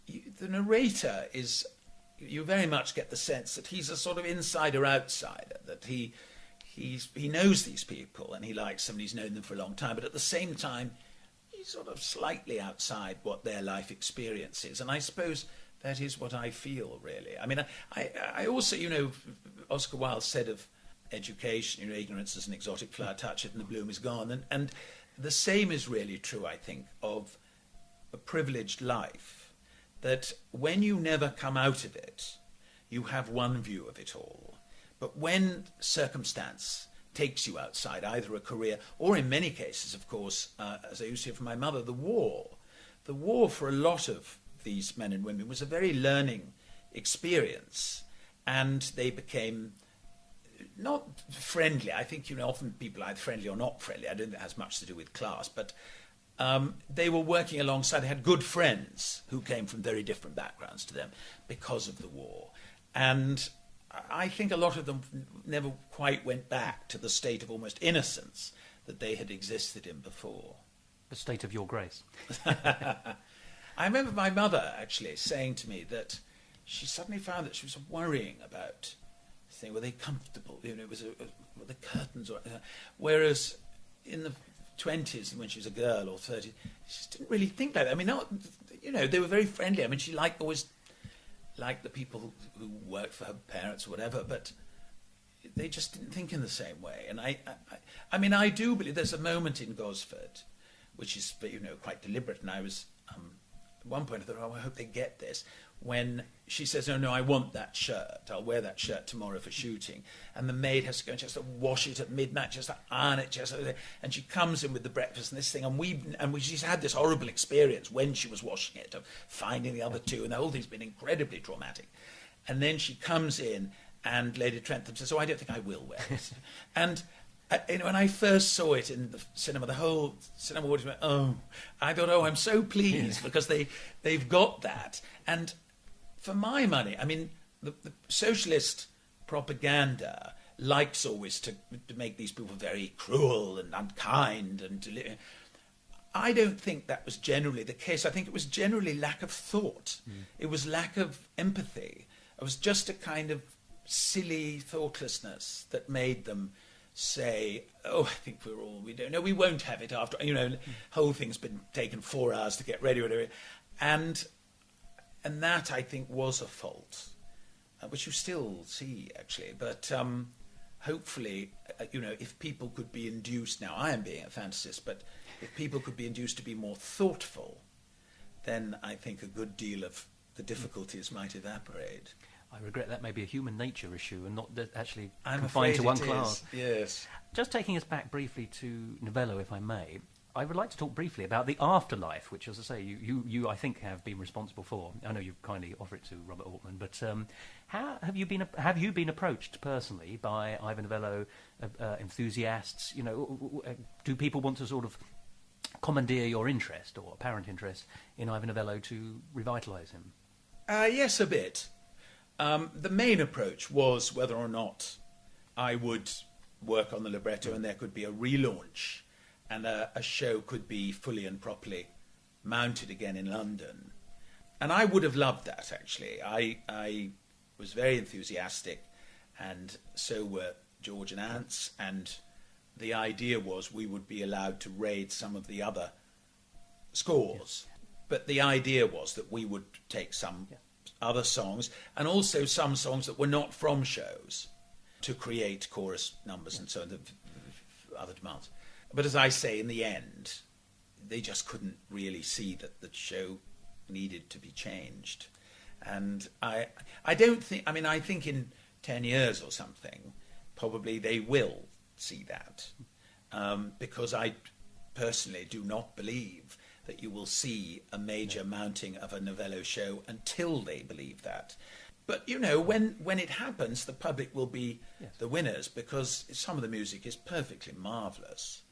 the narrator you very much get the sense that he's a sort of insider-outsider, that he knows these people and he likes them and he's known them for a long time, but at the same time he's sort of slightly outside what their life experience is. And I suppose that is what I feel, really. I mean, I also, you know, Oscar Wilde said of education, you know, ignorance is an exotic flower, touch it and the bloom is gone, and the same is really true, I think, of a privileged life, that when you never come out of it, you have one view of it all. But when circumstance takes you outside, either a career or, in many cases, of course, as I used to hear from my mother, the war for a lot of these men and women was a very learning experience, and they became not friendly. I think, you know, often people are either friendly or not friendly. I don't think it has much to do with class, but they were working alongside. They had good friends who came from very different backgrounds to them because of the war. And I think a lot of them never quite went back to the state of almost innocence that they had existed in before. The state of your grace. I remember my mother actually saying to me that she suddenly found that she was worrying about thing, were they comfortable? You know, it was were the curtains, whereas in the 20s, when she was a girl, or 30s, she just didn't really think like that. I mean, not, you know, they were very friendly. I mean, she always liked the people who worked for her parents or whatever, but they just didn't think in the same way. And I mean, I do believe there's a moment in Gosford, which is, you know, quite deliberate. And I was at one point I thought, oh, I hope they get this. When she says, oh no, I want that shirt, I'll wear that shirt tomorrow for shooting, and the maid has to go and just to wash it at midnight, just to iron it, and she comes in with the breakfast and this thing, and she's had this horrible experience when she was washing it of finding the other two, and the whole thing's been incredibly traumatic. And then she comes in, and Lady Trentham says, oh, I don't think I will wear this. And you know, when I first saw it in the cinema, the whole cinema audience went, oh, I thought, oh, I'm so pleased, because they've got that. And for my money, I mean, the socialist propaganda likes always to make these people very cruel and unkind. And I don't think that was generally the case. I think it was generally lack of thought. It was lack of empathy. It was just a kind of silly thoughtlessness that made them say, oh, I think we don't know, we won't have it after, whole thing's been taken 4 hours to get ready, whatever. And that, I think, was a fault, which you still see, actually. But hopefully, if people could be induced, now I am being a fantasist, but if people could be induced to be more thoughtful, then I think a good deal of the difficulties might evaporate. I regret that may be a human nature issue and not actually I'm confined to one afraid it class. is, yes. Just taking us back briefly to Novello, if I may, I would like to talk briefly about the afterlife, which, as I say, you I think have been responsible for. I know you've kindly offered it to Robert Altman, but how have you been approached personally by Ivor Novello enthusiasts? Do people want to sort of commandeer your interest or apparent interest in Ivor Novello to revitalise him? Yes, a bit. The main approach was whether or not I would work on the libretto and there could be a relaunch and a show could be fully and properly mounted again in London. And I would have loved that, actually. I was very enthusiastic, and so were George and Ants, and the idea was we would be allowed to raid some of the other scores. Yes. But the idea was that we would take some other songs, and also some songs that were not from shows, to create chorus numbers and so on, the other demands. But as I say, in the end, they just couldn't really see that the show needed to be changed. And I don't think, I think in 10 years or something, probably they will see that. Because I personally do not believe that you will see a major mounting of a Novello show until they believe that. But, when it happens, the public will be the winners, because some of the music is perfectly marvellous.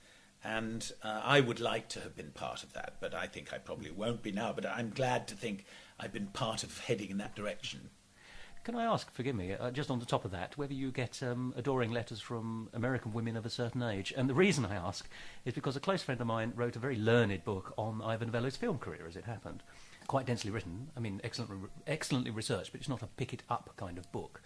And I would like to have been part of that, but I think I probably won't be now. But I'm glad to think I've been part of heading in that direction. Can I ask, forgive me, just on the top of that, whether you get adoring letters from American women of a certain age? And the reason I ask is because a close friend of mine wrote a very learned book on Ivor Novello's film career, as it happened. Quite densely written, excellently researched, but it's not a pick-it-up kind of book.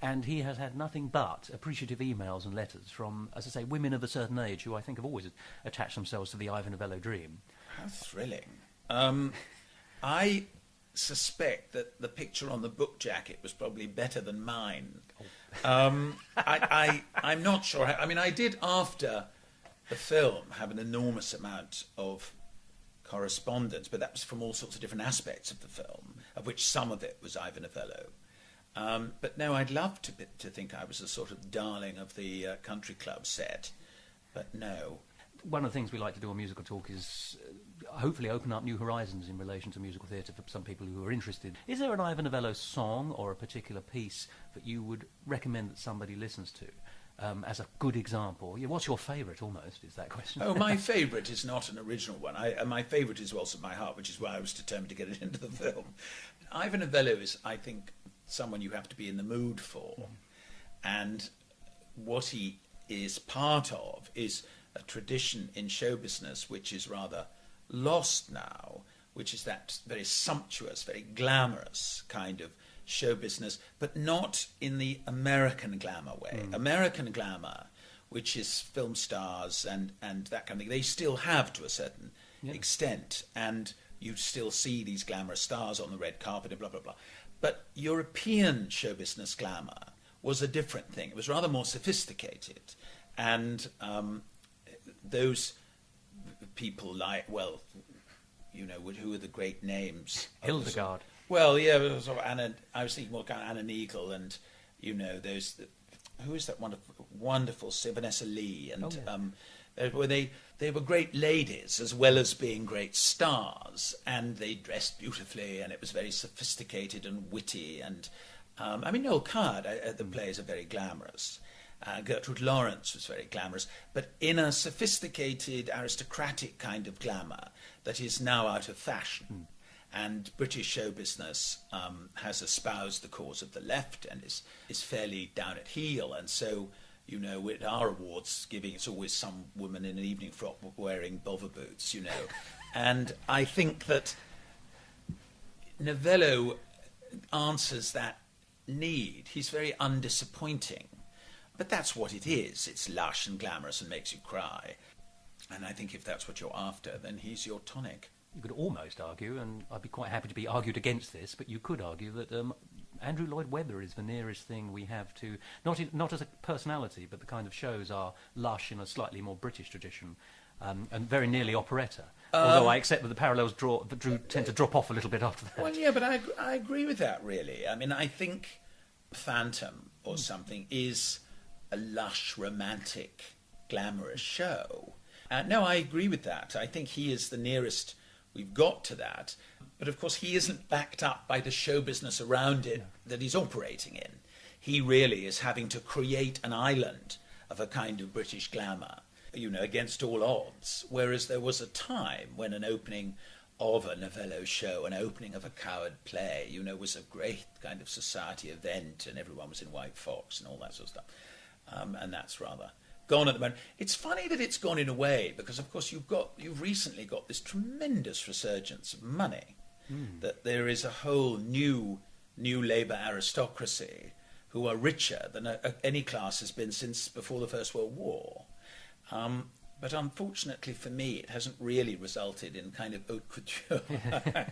And he has had nothing but appreciative emails and letters from, as I say, women of a certain age who I think have always attached themselves to the Ivor Novello dream. How thrilling. I suspect that the picture on the book jacket was probably better than mine. I'm not sure. I did, after the film, have an enormous amount of correspondence, but that was from all sorts of different aspects of the film, of which some of it was Ivor Novello. But no, I'd love to think I was a sort of darling of the country club set, but no. One of the things we like to do on Musical Talk is hopefully open up new horizons in relation to musical theatre for some people who are interested. Is there an Ivor Novello song or a particular piece that you would recommend that somebody listens to as a good example? Yeah, what's your favourite, almost, is that question? Oh, my favourite is not an original one. My favourite is Waltz of My Heart, which is why I was determined to get it into the film. Ivor Novello is, I think, someone you have to be in the mood for. And what he is part of is a tradition in show business which is rather lost now, which is that very sumptuous, very glamorous kind of show business, but not in the American glamour way. American glamour, which is film stars and that kind of thing, they still have to a certain extent, and you still see these glamorous stars on the red carpet and blah, blah, blah. But European show business glamour was a different thing. It was rather more sophisticated. And those people like, who are the great names? Hildegard. Well, yeah, sort of Anna, I was thinking more kind of Anna Neagle and, who is that wonderful Vanessa Lee? And they were great ladies as well as being great stars, and they dressed beautifully, and it was very sophisticated and witty. And Noel Coward, the plays are very glamorous. Gertrude Lawrence was very glamorous, but in a sophisticated, aristocratic kind of glamour that is now out of fashion. And British show business has espoused the cause of the left and is fairly down at heel, and so You know, at our awards giving, it's always some woman in an evening frock wearing bother boots, you know. And I think that Novello answers that need. He's very undisappointing. But that's what it is. It's lush and glamorous and makes you cry. And I think if that's what you're after, then he's your tonic. You could almost argue, and I'd be quite happy to be argued against this, but you could argue that Andrew Lloyd Webber is the nearest thing we have to, not as a personality, but the kind of shows are lush in a slightly more British tradition, and very nearly operetta. Although I accept that the parallels tend to drop off a little bit after that. Well, yeah, but I agree with that, really. I mean, I think Phantom or something is a lush, romantic, glamorous show. No, I agree with that. I think he is the nearest we've got to that. But of course, he isn't backed up by the show business around it that he's operating in. He really is having to create an island of a kind of British glamour, you know, against all odds. Whereas there was a time when an opening of a Novello show, an opening of a Coward play, you know, was a great kind of society event, and everyone was in white fox and all that sort of stuff. And that's rather gone at the moment. It's funny that it's gone in a way, because of course you've recently got this tremendous resurgence of money, that there is a whole new Labour aristocracy who are richer than any class has been since before the First World War. But unfortunately for me, it hasn't really resulted in kind of haute couture.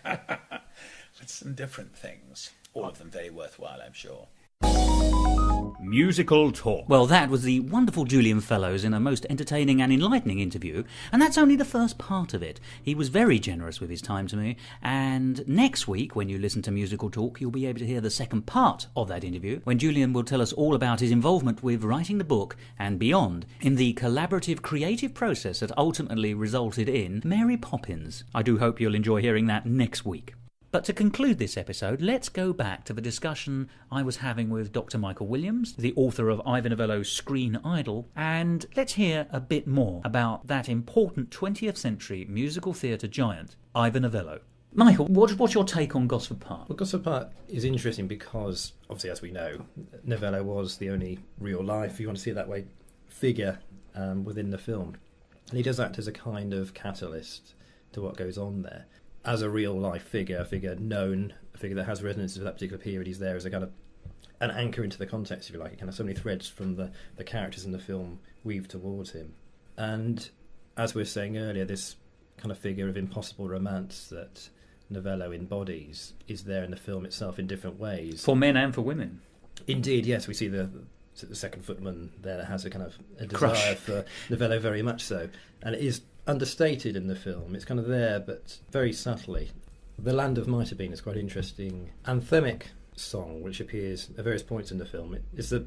But some different things, all of them very worthwhile, I'm sure. Musical Talk. Well, that was the wonderful Julian Fellows in a most entertaining and enlightening interview, and that's only the first part of it. He was very generous with his time to me, and next week, when you listen to Musical Talk, you'll be able to hear the second part of that interview, when Julian will tell us all about his involvement with writing the book and beyond, in the collaborative creative process that ultimately resulted in Mary Poppins. I do hope you'll enjoy hearing that next week. But to conclude this episode, let's go back to the discussion I was having with Dr. Michael Williams, the author of Ivor Novello's Screen Idol, and let's hear a bit more about that important 20th century musical theatre giant, Ivor Novello. Michael, what's your take on Gosford Park? Well, Gosford Park is interesting because, obviously, as we know, Novello was the only real-life, if you want to see it that way, figure within the film. And he does act as a kind of catalyst to what goes on there. As a real-life figure, a figure known, a figure that has resonance of that particular period, he's there as a kind of an anchor into the context, if you like. Kind of so many threads from the characters in the film weave towards him. And as we were saying earlier, this kind of figure of impossible romance that Novello embodies is there in the film itself in different ways. For men and for women. Indeed, yes. We see the second footman there that has a kind of a desire Crush. for Novello, very much so. And it is understated in the film. It's kind of there, but very subtly. The Land of Might Have Been is quite an interesting anthemic song which appears at various points in the film. It's the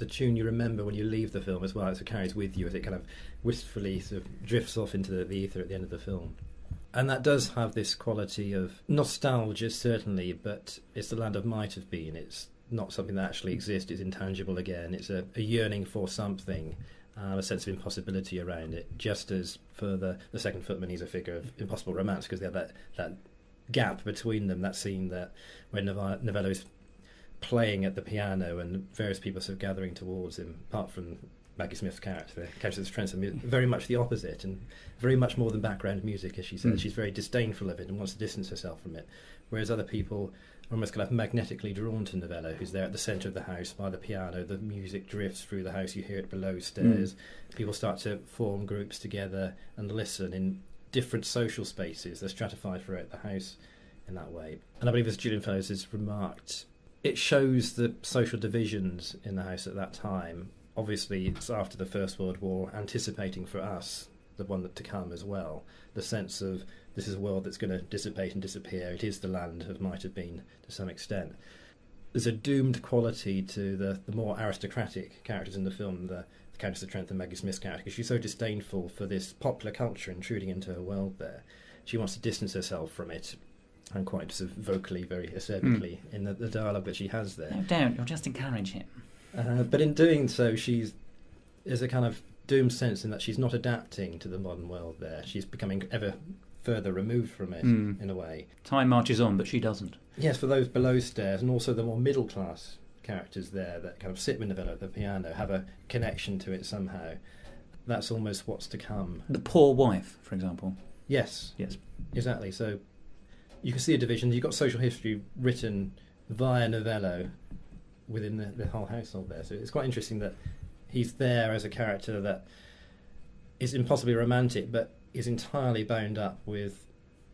tune you remember when you leave the film as well. It carries with you as it kind of wistfully sort of drifts off into the ether at the end of the film. And that does have this quality of nostalgia, certainly, but it's the land of might have been. It's not something that actually exists. It's intangible again. It's a yearning for something. A sense of impossibility around it, just as for the second footman, he's a figure of impossible romance because they have that gap between them, that scene that when Novello is playing at the piano and various people are sort of gathering towards him, apart from Maggie Smith's character, the character of Trent, very much the opposite, and very much more than background music, as she says. She's very disdainful of it and wants to distance herself from it, whereas other people are almost kind of magnetically drawn to Novello, who's there at the centre of the house by the piano. The music drifts through the house, you hear it below stairs. People start to form groups together and listen in different social spaces. They're stratified throughout the house in that way. And I believe, as Julian Fellows has remarked, it shows the social divisions in the house at that time. Obviously, it's after the First World War, anticipating for us the one that to come as well. The sense of this is a world that's going to dissipate and disappear. It is the land of might have been to some extent. There's a doomed quality to the more aristocratic characters in the film, the Countess of Trent and Maggie Smith's character, because she's so disdainful for this popular culture intruding into her world there. She wants to distance herself from it, and quite sort of vocally, very acerically in the dialogue that she has there. No, don't. You'll just encourage him. But in doing so, there's a kind of doomed sense in that she's not adapting to the modern world there. She's becoming ever further removed from it, in a way. Time marches on, but she doesn't. Yes, for those below stairs, and also the more middle-class characters there that kind of sit with Novello at the piano, have a connection to it somehow. That's almost what's to come. The poor wife, for example. Yes. Yes. Exactly. So you can see a division. You've got social history written via Novello within the whole household there. So it's quite interesting that he's there as a character that is impossibly romantic, but is entirely bound up with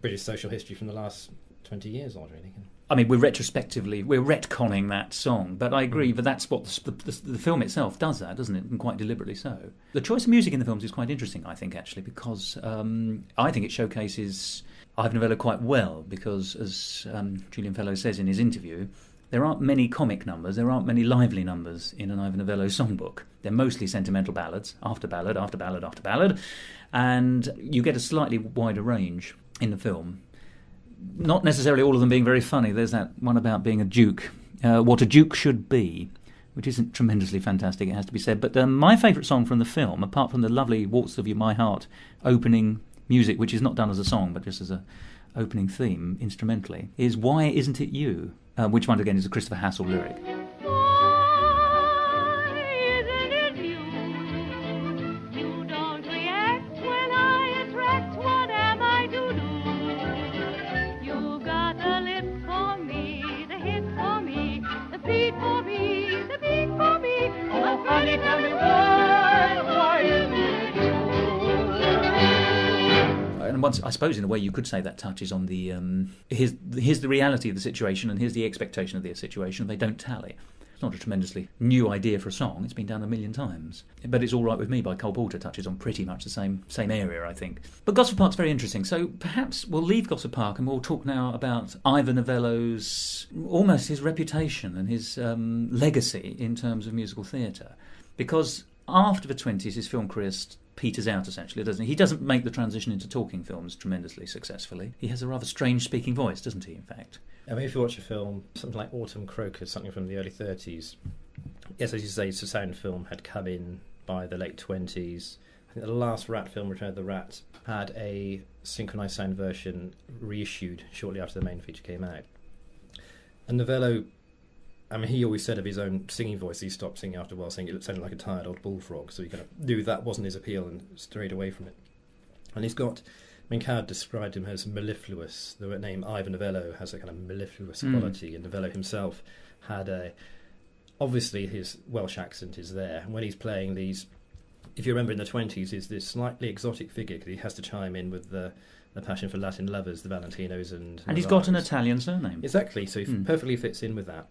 British social history from the last 20 years odd, really. I mean, we're retconning that song, but I agree that that's what the film itself does that, doesn't it? And quite deliberately so. The choice of music in the films is quite interesting, I think, actually, because I think it showcases Ivor Novello quite well, because, as Julian Fellows says in his interview, there aren't many comic numbers, there aren't many lively numbers in an Ivor Novello songbook. They're mostly sentimental ballads, after ballad, after ballad, after ballad, and you get a slightly wider range in the film. Not necessarily all of them being very funny. There's that one about being a duke, what a duke should be, which isn't tremendously fantastic, it has to be said. But my favourite song from the film, apart from the lovely Waltz of You, My Heart opening music, which is not done as a song, but just as a opening theme, instrumentally, is Why Isn't It You? Which, once again, is a Christopher Hassel lyric. And once, I suppose, in a way, you could say that touches on the here's the reality of the situation and here's the expectation of the situation. They don't tally. It's not a tremendously new idea for a song. It's been done a million times. But It's All Right With Me by Cole Porter touches on pretty much the same area, I think. But Gosford Park's very interesting. So perhaps we'll leave Gosford Park and we'll talk now about Ivor Novello's, almost his reputation and his legacy in terms of musical theatre. Because after the 20s, his film career peters out, essentially, doesn't he? He doesn't make the transition into talking films tremendously successfully. He has a rather strange speaking voice, doesn't he, in fact? I mean, if you watch a film, something like Autumn Crocus, something from the early 30s, yes, as you say, it's a sound film, had come in by the late 20s. I think the last Rat film, Return of the Rat, had a synchronised sound version reissued shortly after the main feature came out. And Novello, I mean, he always said of his own singing voice, he stopped singing after a while, saying it sounded like a tired old bullfrog, so he kind of knew that wasn't his appeal and strayed away from it. And he's got, I mean, Coward described him as mellifluous. The name Ivor Novello has a kind of mellifluous quality, and Novello himself had obviously his Welsh accent is there, and when he's playing these, if you remember in the 20s, is this slightly exotic figure, because he has to chime in with the passion for Latin lovers, the Valentinos and he's got an Italian surname. Exactly, so he perfectly fits in with that.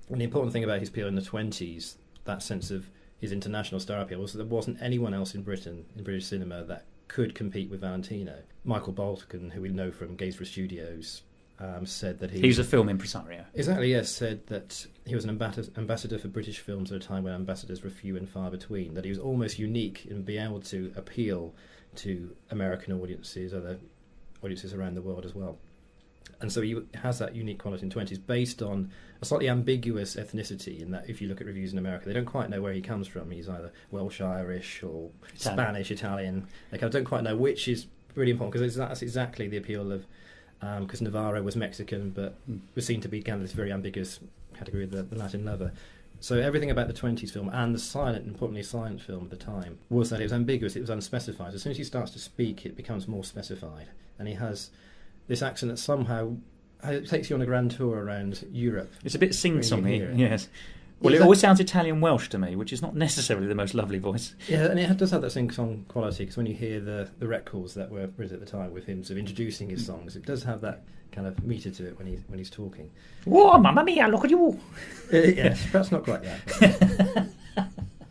And the important thing about his appeal in the 20s, that sense of his international star appeal, was that there wasn't anyone else in Britain, in British cinema, that could compete with Valentino. Michael Balticon, who we know from Gosford Studios, said that he was a film impresario. Exactly, yes, said that he was an ambassador for British films at a time when ambassadors were few and far between, that he was almost unique in being able to appeal to American audiences, other audiences around the world as well. And so he has that unique quality in 20s based on a slightly ambiguous ethnicity, in that if you look at reviews in America, they don't quite know where he comes from. He's either Welsh, Irish or Spanish, Italian. They kind of don't quite know, which is really important, because that's exactly the appeal of, because Navarro was Mexican but was seen to be kind of this very ambiguous category of the Latin lover. So everything about the 20s film and the silent, importantly silent film at the time, was that it was ambiguous, it was unspecified. As soon as he starts to speak, it becomes more specified. And he has this accent that somehow takes you on a grand tour around Europe. It's a bit sing-songy, yes. Well, it always sounds Italian-Welsh to me, which is not necessarily the most lovely voice. Yeah, and it does have that sing-song quality, because when you hear the records that were written at the time with him sort of introducing his songs, it does have that kind of meter to it when he's talking. Whoa, mamma mia, look at you! Yes, perhaps not quite that.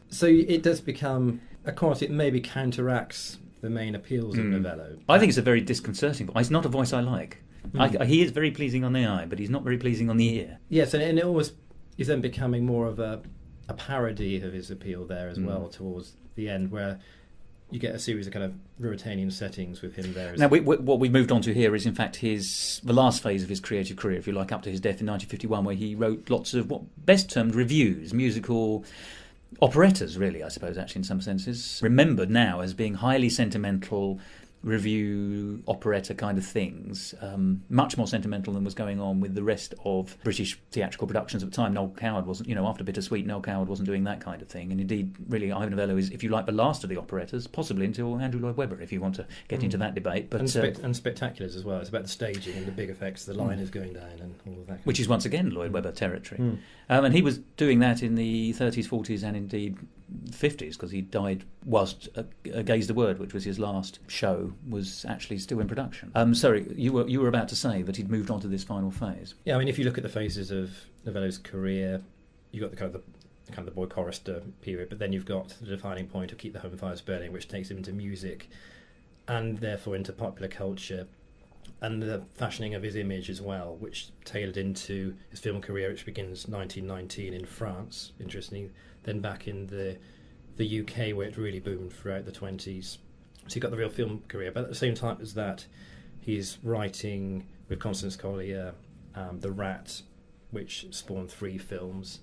So it does become a quality that maybe counteracts the main appeals of Novello. I think it's a very disconcerting voice. It's not a voice I like. He is very pleasing on the eye, but he's not very pleasing on the ear. Yes, and it almost is then becoming more of a parody of his appeal there as well towards the end, where you get a series of kind of Ruritanian settings with him there. Now, what we've moved on to here is, in fact, the last phase of his creative career, if you like, up to his death in 1951, where he wrote lots of what best termed reviews, musical operettas, really, I suppose, actually, in some senses, remembered now as being highly sentimental, review, operetta kind of things, much more sentimental than was going on with the rest of British theatrical productions at the time. Noel Coward wasn't, after Bittersweet, Noel Coward wasn't doing that kind of thing. And indeed, really, Ivor Novello is, if you like, the last of the operettas, possibly until Andrew Lloyd Webber, if you want to get into that debate. But and spectaculars as well. It's about the staging and the big effects, the line is going down and all of that. Which is once again Lloyd Webber territory. And he was doing that in the 30s, 40s and indeed 50s, because he died whilst Against the Word, which was his last show, was actually still in production. Sorry, you were about to say that he'd moved on to this final phase. Yeah, I mean, if you look at the phases of Novello's career, you've got the kind of the boy chorister period, but then you've got the defining point of Keep the Home Fires Burning, which takes him into music and therefore into popular culture, and the fashioning of his image as well, which tailored into his film career, which begins 1919 in France, interestingly, then back in the UK, where it really boomed throughout the 20s. So he got the real film career, but at the same time as that, he's writing with Constance Collier, The Rat, which spawned 3 films.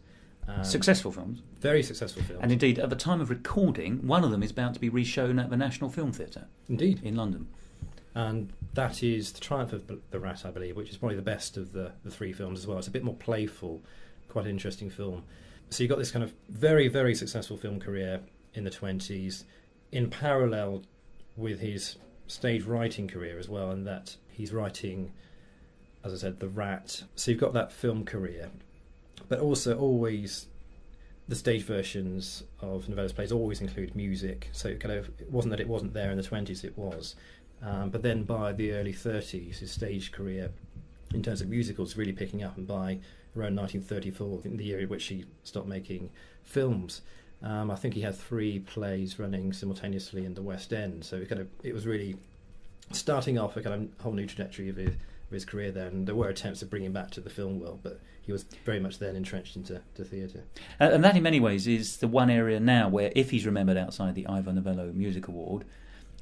Successful films. Very successful films. And indeed, at the time of recording, one of them is about to be reshown at the National Film Theatre. Indeed. In London. And that is The Triumph of the Rat, I believe, which is probably the best of the 3 films as well. It's a bit more playful, quite an interesting film. So you got this kind of very, very successful film career in the 20s, in parallel with his stage writing career as well, and that he's writing, as I said, The Rat. So you've got that film career, but also always the stage versions of Novello's plays always include music. So it wasn't that it wasn't there in the 20s, it was. But then by the early 30s, his stage career, in terms of musicals, really picking up, and by around 1934, the year in which he stopped making films, I think he had 3 plays running simultaneously in the West End. So it was really starting off a kind of whole new trajectory of his career there. And there were attempts to bring him back to the film world, but he was very much then entrenched into theatre. And that, in many ways, is the one area now where, if he's remembered outside the Ivor Novello Music Award,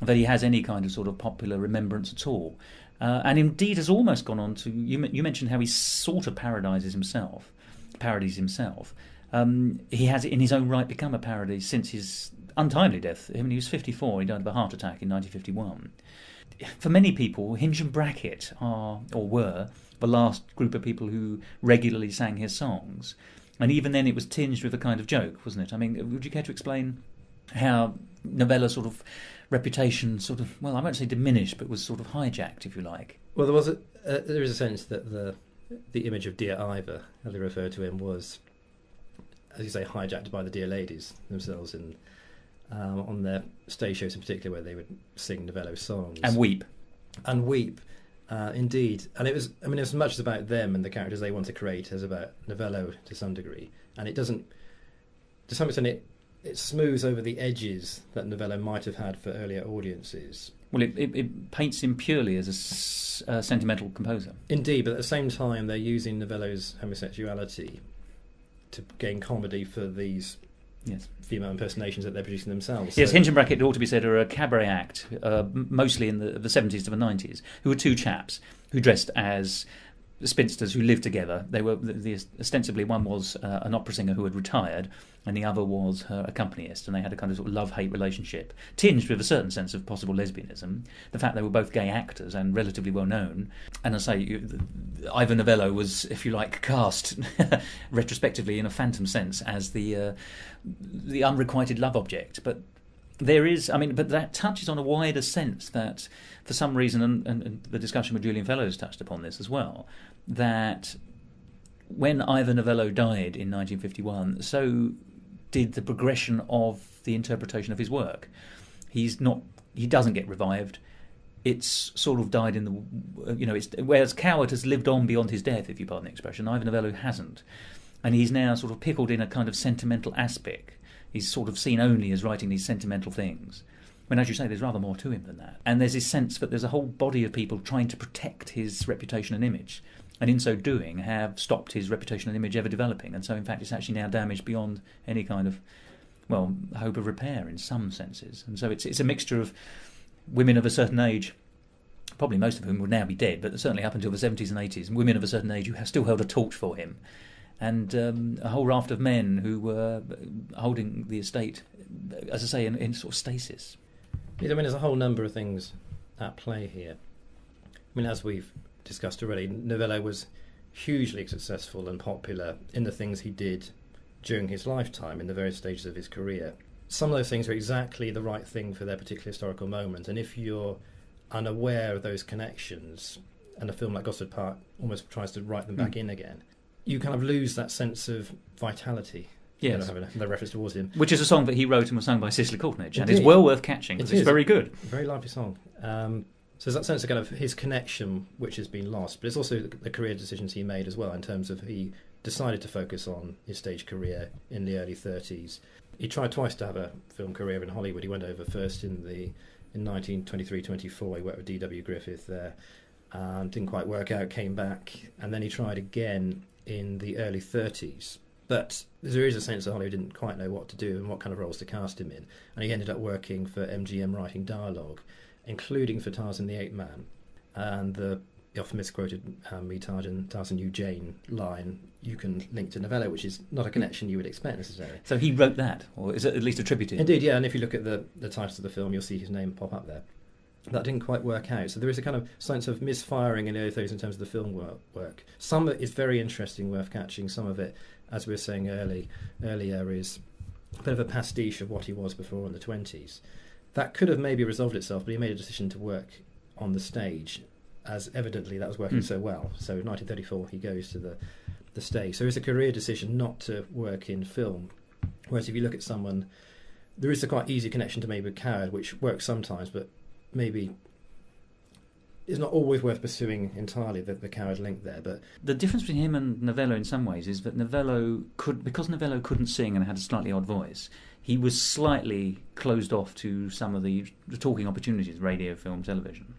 that he has any kind of sort of popular remembrance at all. And indeed has almost gone on to, you mentioned how he sort of parodies himself. He has in his own right become a parody since his untimely death. I mean, he was 54, he died of a heart attack in 1951. For many people, Hinge and Brackett were the last group of people who regularly sang his songs. And even then it was tinged with a kind of joke, wasn't it? I mean, would you care to explain how Novello's sort of reputation sort of, well, I won't say diminished, but was sort of hijacked, if you like? Well, there is a sense that the image of Dear Ivor, as they refer to him, was, as you say, hijacked by the Dear Ladies themselves, and on their stage shows in particular, where they would sing Novello songs and weep, indeed. And it was as much about them and the characters they want to create as about Novello to some degree. And it doesn't, to some extent, it smooths over the edges that Novello might have had for earlier audiences. Well, it paints him purely as a sentimental composer. Indeed, but at the same time, they're using Novello's homosexuality to gain comedy for these female impersonations that they're producing themselves. Yes, Hinge and Brackett, it ought to be said, are a cabaret act, mostly in the 70s to the 90s, who were 2 chaps who dressed as spinsters who lived together. They were ostensibly, one was an opera singer who had retired, and the other was her accompanist, and they had a kind of, sort of love-hate relationship, tinged with a certain sense of possible lesbianism. The fact they were both gay actors and relatively well known, and I say Ivor Novello was, if you like, cast retrospectively in a phantom sense as the unrequited love object, but. There is, but that touches on a wider sense that, for some reason, and the discussion with Julian Fellows touched upon this as well, that when Ivor Novello died in 1951, so did the progression of the interpretation of his work. He doesn't get revived. It's sort of died in the, whereas Coward has lived on beyond his death, if you pardon the expression, Ivor Novello hasn't. And he's now sort of pickled in a kind of sentimental aspect. He's sort of seen only as writing these sentimental things. When, as you say, there's rather more to him than that. And there's this sense that there's a whole body of people trying to protect his reputation and image, and in so doing have stopped his reputation and image ever developing. And so, in fact, it's actually now damaged beyond any kind of, hope of repair in some senses. And so it's a mixture of women of a certain age, probably most of whom would now be dead, but certainly up until the 70s and 80s, and women of a certain age who have still held a torch for him. And a whole raft of men who were holding the estate, as I say, in sort of stasis. Yeah, there's a whole number of things at play here. I mean, as we've discussed already, Novello was hugely successful and popular in the things he did during his lifetime, in the various stages of his career. Some of those things are exactly the right thing for their particular historical moment, and if you're unaware of those connections, and a film like Gosford Park almost tries to write them back in again, you kind of lose that sense of vitality. Yes. Having the reference towards him. Which is a song that he wrote and was sung by Cicely Courtnidge, and Indeed. it's well worth catching because it's is. very good. A very lively song. So there's that sense of kind of his connection which has been lost, but it's also the career decisions he made as well, in terms of he decided to focus on his stage career in the early 30s. He tried twice to have a film career in Hollywood. He went over first in 1923-24. He worked with D.W. Griffith there. Didn't quite work out, came back, and then he tried again in the early 30s. But there is a sense that Hollywood didn't quite know what to do and what kind of roles to cast him in. And he ended up working for MGM writing dialogue, including for Tarzan the Ape Man. And the often misquoted me, Tarzan, you Jane line, you can link to Novello, which is not a connection you would expect necessarily. So he wrote that, or is it at least attributed? Indeed, yeah, and if you look at the titles of the film, you'll see his name pop up there. That didn't quite work out. So there is a kind of sense of misfiring in the early 30s in terms of the film work. Some of it is very interesting, worth catching. Some of it, as we were saying earlier, is a bit of a pastiche of what he was before in the 20s. That could have maybe resolved itself, but he made a decision to work on the stage, as evidently that was working so well. So in 1934 he goes to the stage. So it's a career decision not to work in film. Whereas if you look at someone, there is a quite easy connection to maybe with Coward, which works sometimes, but maybe it's not always worth pursuing entirely the Coward link there. But the difference between him and Novello in some ways is that because Novello couldn't sing and had a slightly odd voice, he was slightly closed off to some of the talking opportunities, radio, film, television.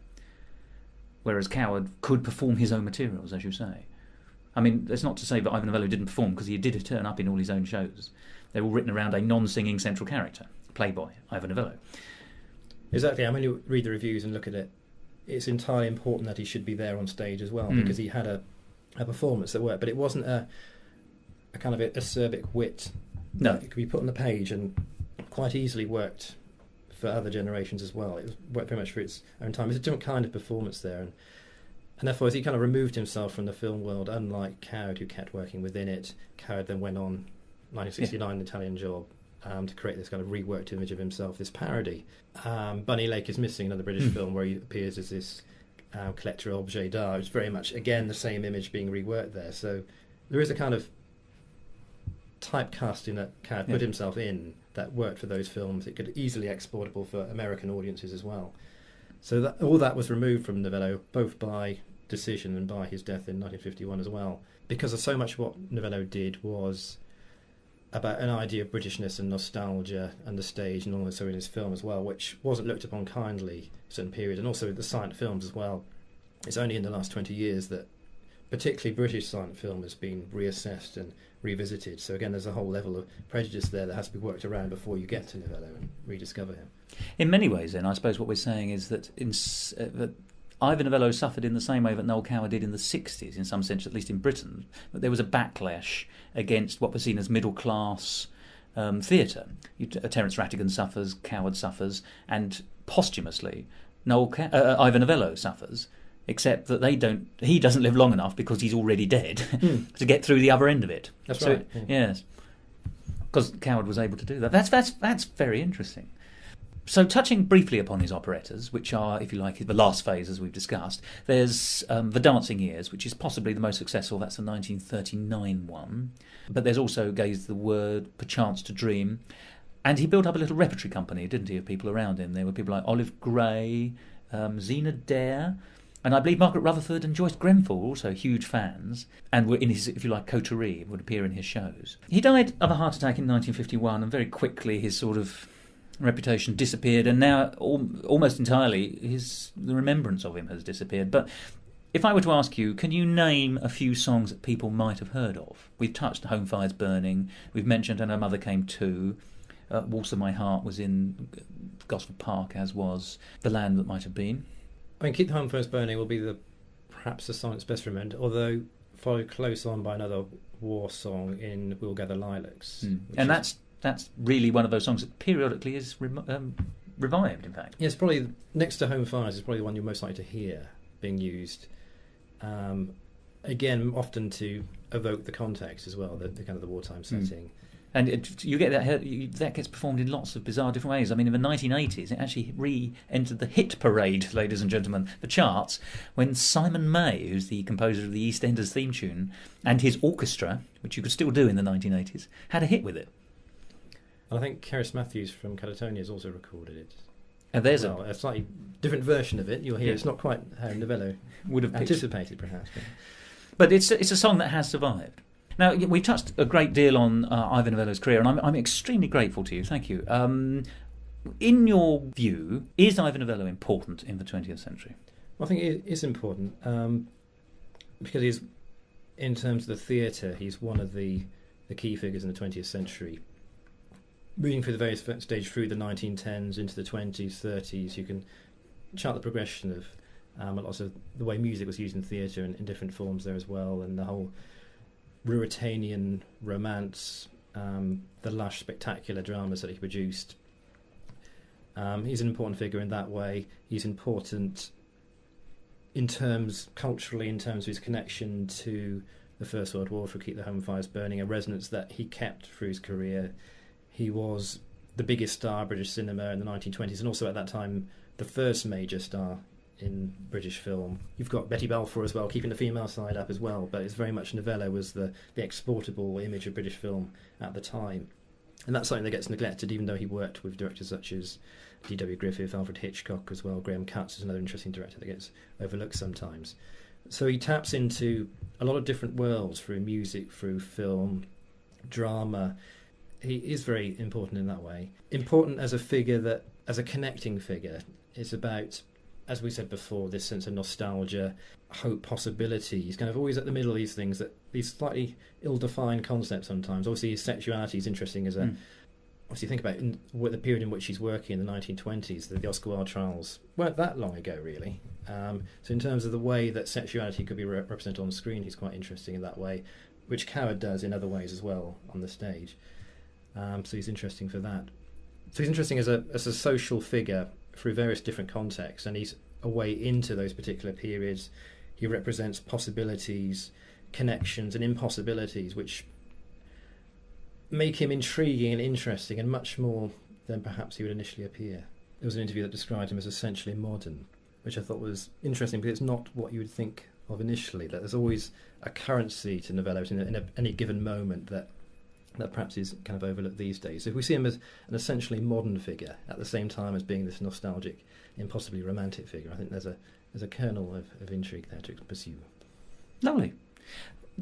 Whereas Coward could perform his own materials, as you say. I mean, it's not to say that Ivor Novello didn't perform, because he did turn up in all his own shows. They're all written around a non-singing central character, playboy, Ivor Novello. Exactly, and when you read the reviews and look at it, it's entirely important that he should be there on stage as well, because he had a performance that worked, but it wasn't a kind of acerbic wit that could be put on the page and quite easily worked for other generations as well. It worked very much for its own time. It's a different kind of performance there, and therefore as he kind of removed himself from the film world, unlike Coward, who kept working within it. Coward then went on, 1969, The Italian Job, to create this kind of reworked image of himself, this parody. Bunny Lake is Missing, another British film where he appears as this collector objet d'art. It's very much, again, the same image being reworked there. So there is a kind of typecasting that Coward put himself in that worked for those films. It could easily exportable for American audiences as well. So all that was removed from Novello, both by decision and by his death in 1951 as well, because of so much what Novello did was about an idea of Britishness and nostalgia and the stage, and also in his film as well, which wasn't looked upon kindly a certain period, and also the silent films as well. It's only in the last 20 years that particularly British silent film has been reassessed and revisited. So again, there's a whole level of prejudice there that has to be worked around before you get to Novello and rediscover him. In many ways, then, I suppose what we're saying is that that Ivor Novello suffered in the same way that Noel Coward did in the 60s, in some sense, at least in Britain, that there was a backlash against what was seen as middle-class theatre. Terence Rattigan suffers, Coward suffers, and posthumously, Ivor Novello suffers, except that he doesn't live long enough because he's already dead to get through the other end of it. That's right. Yeah. Yes, because Coward was able to do that. That's very interesting. So touching briefly upon his operettas, which are, if you like, the last phase, as we've discussed, there's The Dancing Years, which is possibly the most successful. That's the 1939 one. But there's also Gaze the Word, Perchance to Dream. And he built up a little repertory company, didn't he, of people around him. There were people like Olive Gray, Zena Dare, and I believe Margaret Rutherford and Joyce Grenfell were also huge fans, and were in his, if you like, coterie, would appear in his shows. He died of a heart attack in 1951, and very quickly his sort of reputation disappeared, and now almost entirely the remembrance of him has disappeared. But if I were to ask you, can you name a few songs that people might have heard of? We've touched Home Fires Burning, we've mentioned And Her Mother Came Too, Waltz of My Heart was in Gosford Park, as was The Land That Might Have Been. I mean, Keep the Home Fires Burning will be perhaps the song that's best remembered, although followed close on by another war song in We'll Gather Lilacs. And that's really one of those songs that periodically is revived, in fact. Yeah, it's probably, next to Home Fires, is probably the one you're most likely to hear being used. Again, often to evoke the context as well, the kind of the wartime setting. And you get that gets performed in lots of bizarre different ways. I mean, in the 1980s, it actually re-entered the hit parade, ladies and gentlemen, the charts, when Simon May, who's the composer of the EastEnders theme tune, and his orchestra, which you could still do in the 1980s, had a hit with it. And I think Cerys Matthews from Catatonia has also recorded it. And there's a slightly different version of it. You'll hear it's not quite how Novello would have anticipated, perhaps. But it's a song that has survived. Now, we've touched a great deal on Ivor Novello's career, and I'm extremely grateful to you. Thank you. In your view, is Ivor Novello important in the 20th century? Well, I think it is important because he's, in terms of the theatre, he's one of the key figures in the 20th century. Moving through the various stage through the 1910s into the 20s, 30s, you can chart the progression of lots of the way music was used in theatre in different forms there as well, and the whole Ruritanian romance, the lush, spectacular dramas that he produced. He's an important figure in that way. He's important in terms, culturally, in terms of his connection to the First World War, for Keep the Home Fires Burning, a resonance that he kept through his career. He was the biggest star of British cinema in the 1920s, and also at that time the first major star in British film. You've got Betty Balfour as well, keeping the female side up as well, but it's very much Novello was the exportable image of British film at the time. And that's something that gets neglected, even though he worked with directors such as D.W. Griffith, Alfred Hitchcock as well. Graham Cutts is another interesting director that gets overlooked sometimes. So he taps into a lot of different worlds through music, through film, drama. He is very important in that way. Important as a figure, that as a connecting figure. It's about, as we said before, this sense of nostalgia, hope, possibility. He's kind of always at the middle of these things, that these slightly ill-defined concepts sometimes. Obviously, his sexuality is interesting as a... Obviously, think about the period in which he's working in the 1920s. The Oscar Wilde trials weren't that long ago, really. So in terms of the way that sexuality could be represented on screen, he's quite interesting in that way, which Coward does in other ways as well on the stage. So he's interesting for that. So he's interesting as a social figure through various different contexts, and he's a way into those particular periods. He represents possibilities, connections and impossibilities, which make him intriguing and interesting, and much more than perhaps he would initially appear. There was an interview that described him as essentially modern, which I thought was interesting, because it's not what you would think of initially, that there's always a currency to Novello in any given moment that perhaps is kind of overlooked these days. So if we see him as an essentially modern figure at the same time as being this nostalgic, impossibly romantic figure, I think there's a kernel of intrigue there to pursue. Lovely.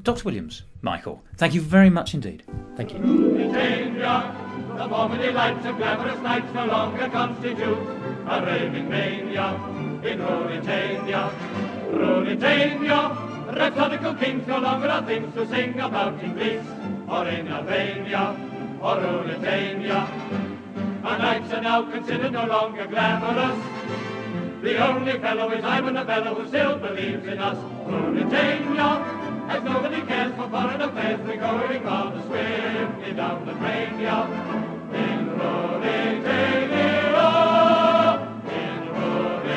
Dr. Williams, Michael, thank you very much indeed. Thank you. Ruritania, the mommy lights of glamorous nights no longer constitute a raving mania in Ruritania. Ruritania, rhapsodical kings no longer are things to sing about in Greece or in Albania or Ruritania. Our nights are now considered no longer glamorous. The only fellow is Ivor Novello, who still believes in us. Ruritania, as nobody cares for foreign affairs, we're going rather swiftly down the drain, yeah. In Ruritania, in Ruritania.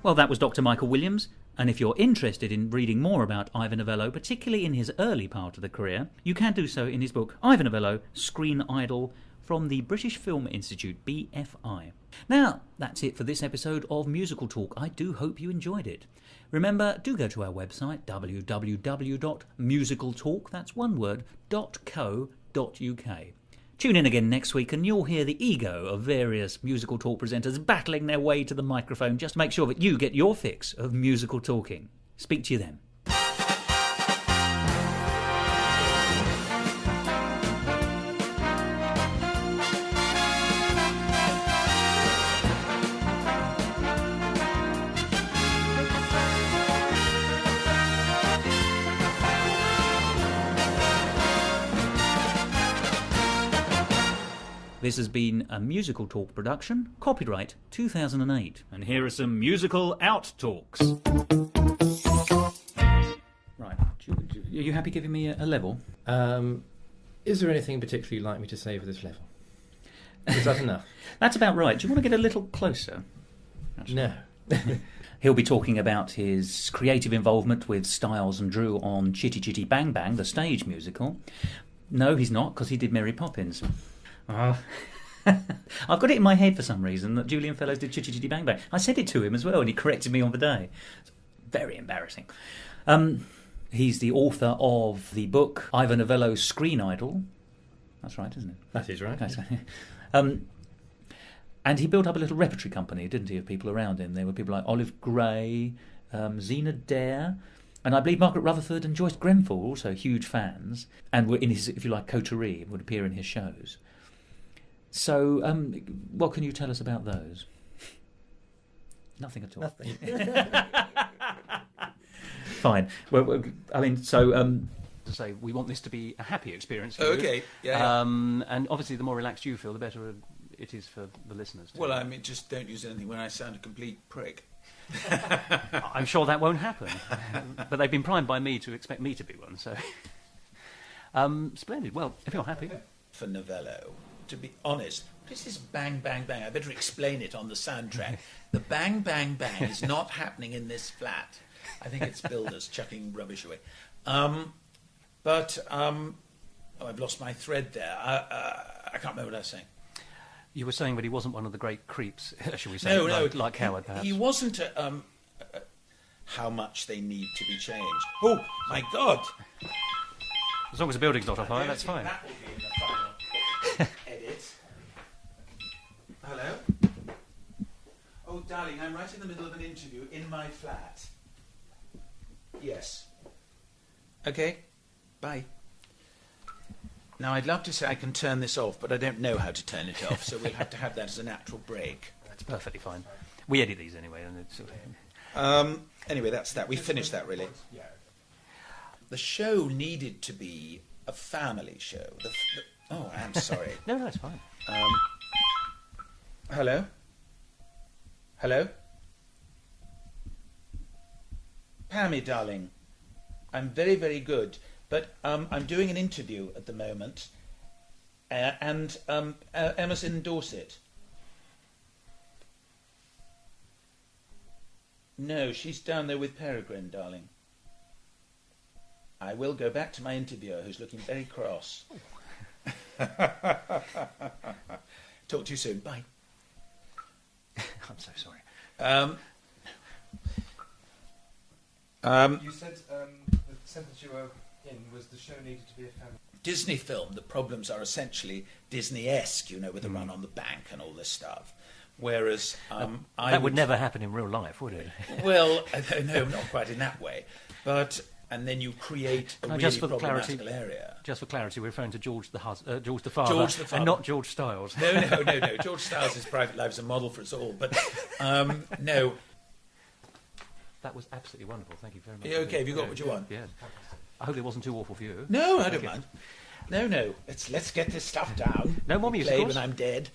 Well, that was Dr. Michael Williams, and if you're interested in reading more about Ivor Novello, particularly in his early part of the career, you can do so in his book Ivor Novello, Screen Idol, from the British Film Institute, BFI. Now, that's it for this episode of Musical Talk. I do hope you enjoyed it. Remember, do go to our website, www.musicaltalk, that's one word, .co.uk. Tune in again next week and you'll hear the ego of various Musical Talk presenters battling their way to the microphone just to make sure that you get your fix of musical talking. Speak to you then. This has been a Musical Talk production, copyright 2008. And here are some musical out talks. Right. Are you happy giving me a level? Is there anything particularly you'd like me to say for this level? Is that enough? That's about right. Do you want to get a little closer? No. He'll be talking about his creative involvement with Styles and Drew on Chitty Chitty Bang Bang, the stage musical. No, he's not, because he did Mary Poppins. I've got it in my head for some reason that Julian Fellows did Chitty Chitty Bang Bang. I said it to him as well, and he corrected me on the day. It's very embarrassing. He's the author of the book Ivor Novello's Screen Idol. That's right, isn't it? That is right. Okay, so, and he built up a little repertory company, didn't he, of people around him. There were people like Olive Gray, Zena Dare, and I believe Margaret Rutherford and Joyce Grenfell were also huge fans, and were in his, if you like, coterie, would appear in his shows. So, what can you tell us about those? Nothing at all. Nothing. Fine. Well, I mean, so... To say, we want this to be a happy experience for Okay, you. yeah. And obviously, the more relaxed you feel, the better it is for the listeners. Too. Well, I mean, just don't use anything when I sound a complete prick. I'm sure that won't happen. But they've been primed by me to expect me to be one, so... splendid. Well, if you're happy... For Novello, to be honest, this is bang, bang, bang. I better explain it on the soundtrack. The bang, bang, bang is not happening in this flat. I think it's builders chucking rubbish away. I've lost my thread there. I can't remember what I was saying. You were saying that he wasn't one of the great creeps, shall we say, No, like Howard, perhaps. He wasn't how much they need to be changed. Oh, my God. As long as the building's not on fire, that's fine. That will be in the final edit. Hello? Oh, darling, I'm right in the middle of an interview in my flat. Yes. Okay. Bye. Now, I'd love to say I can turn this off, but I don't know how to turn it off, so we'll have to have that as a natural break. That's perfectly fine. We edit these anyway, and it's... Anyway, that's that. We finished that, really. The show needed to be a family show. Oh, I'm sorry. No, that's fine. Hello? Hello? Pammy, darling. I'm very, very good. But I'm doing an interview at the moment. And Emma's in Dorset. No, she's down there with Peregrine, darling. I will go back to my interviewer, who's looking very cross. Talk to you soon. Bye. I'm so sorry. You said the sentence you were in was the show needed to be a family. Disney film, the problems are essentially Disney-esque, you know, with the run on the bank and all this stuff. Whereas that would never happen in real life, would it? Well, no, not quite in that way. But and then you create a really problematical area. Just for clarity, we're referring to George the father, and not George Styles. No. George Styles' private life is a model for us all. But no. That was absolutely wonderful. Thank you very much. Are you okay? Have you got what you want? Yes. I hope it wasn't too awful for you. No, I don't mind. No. Let's get this stuff down. No more music. Play when I'm dead.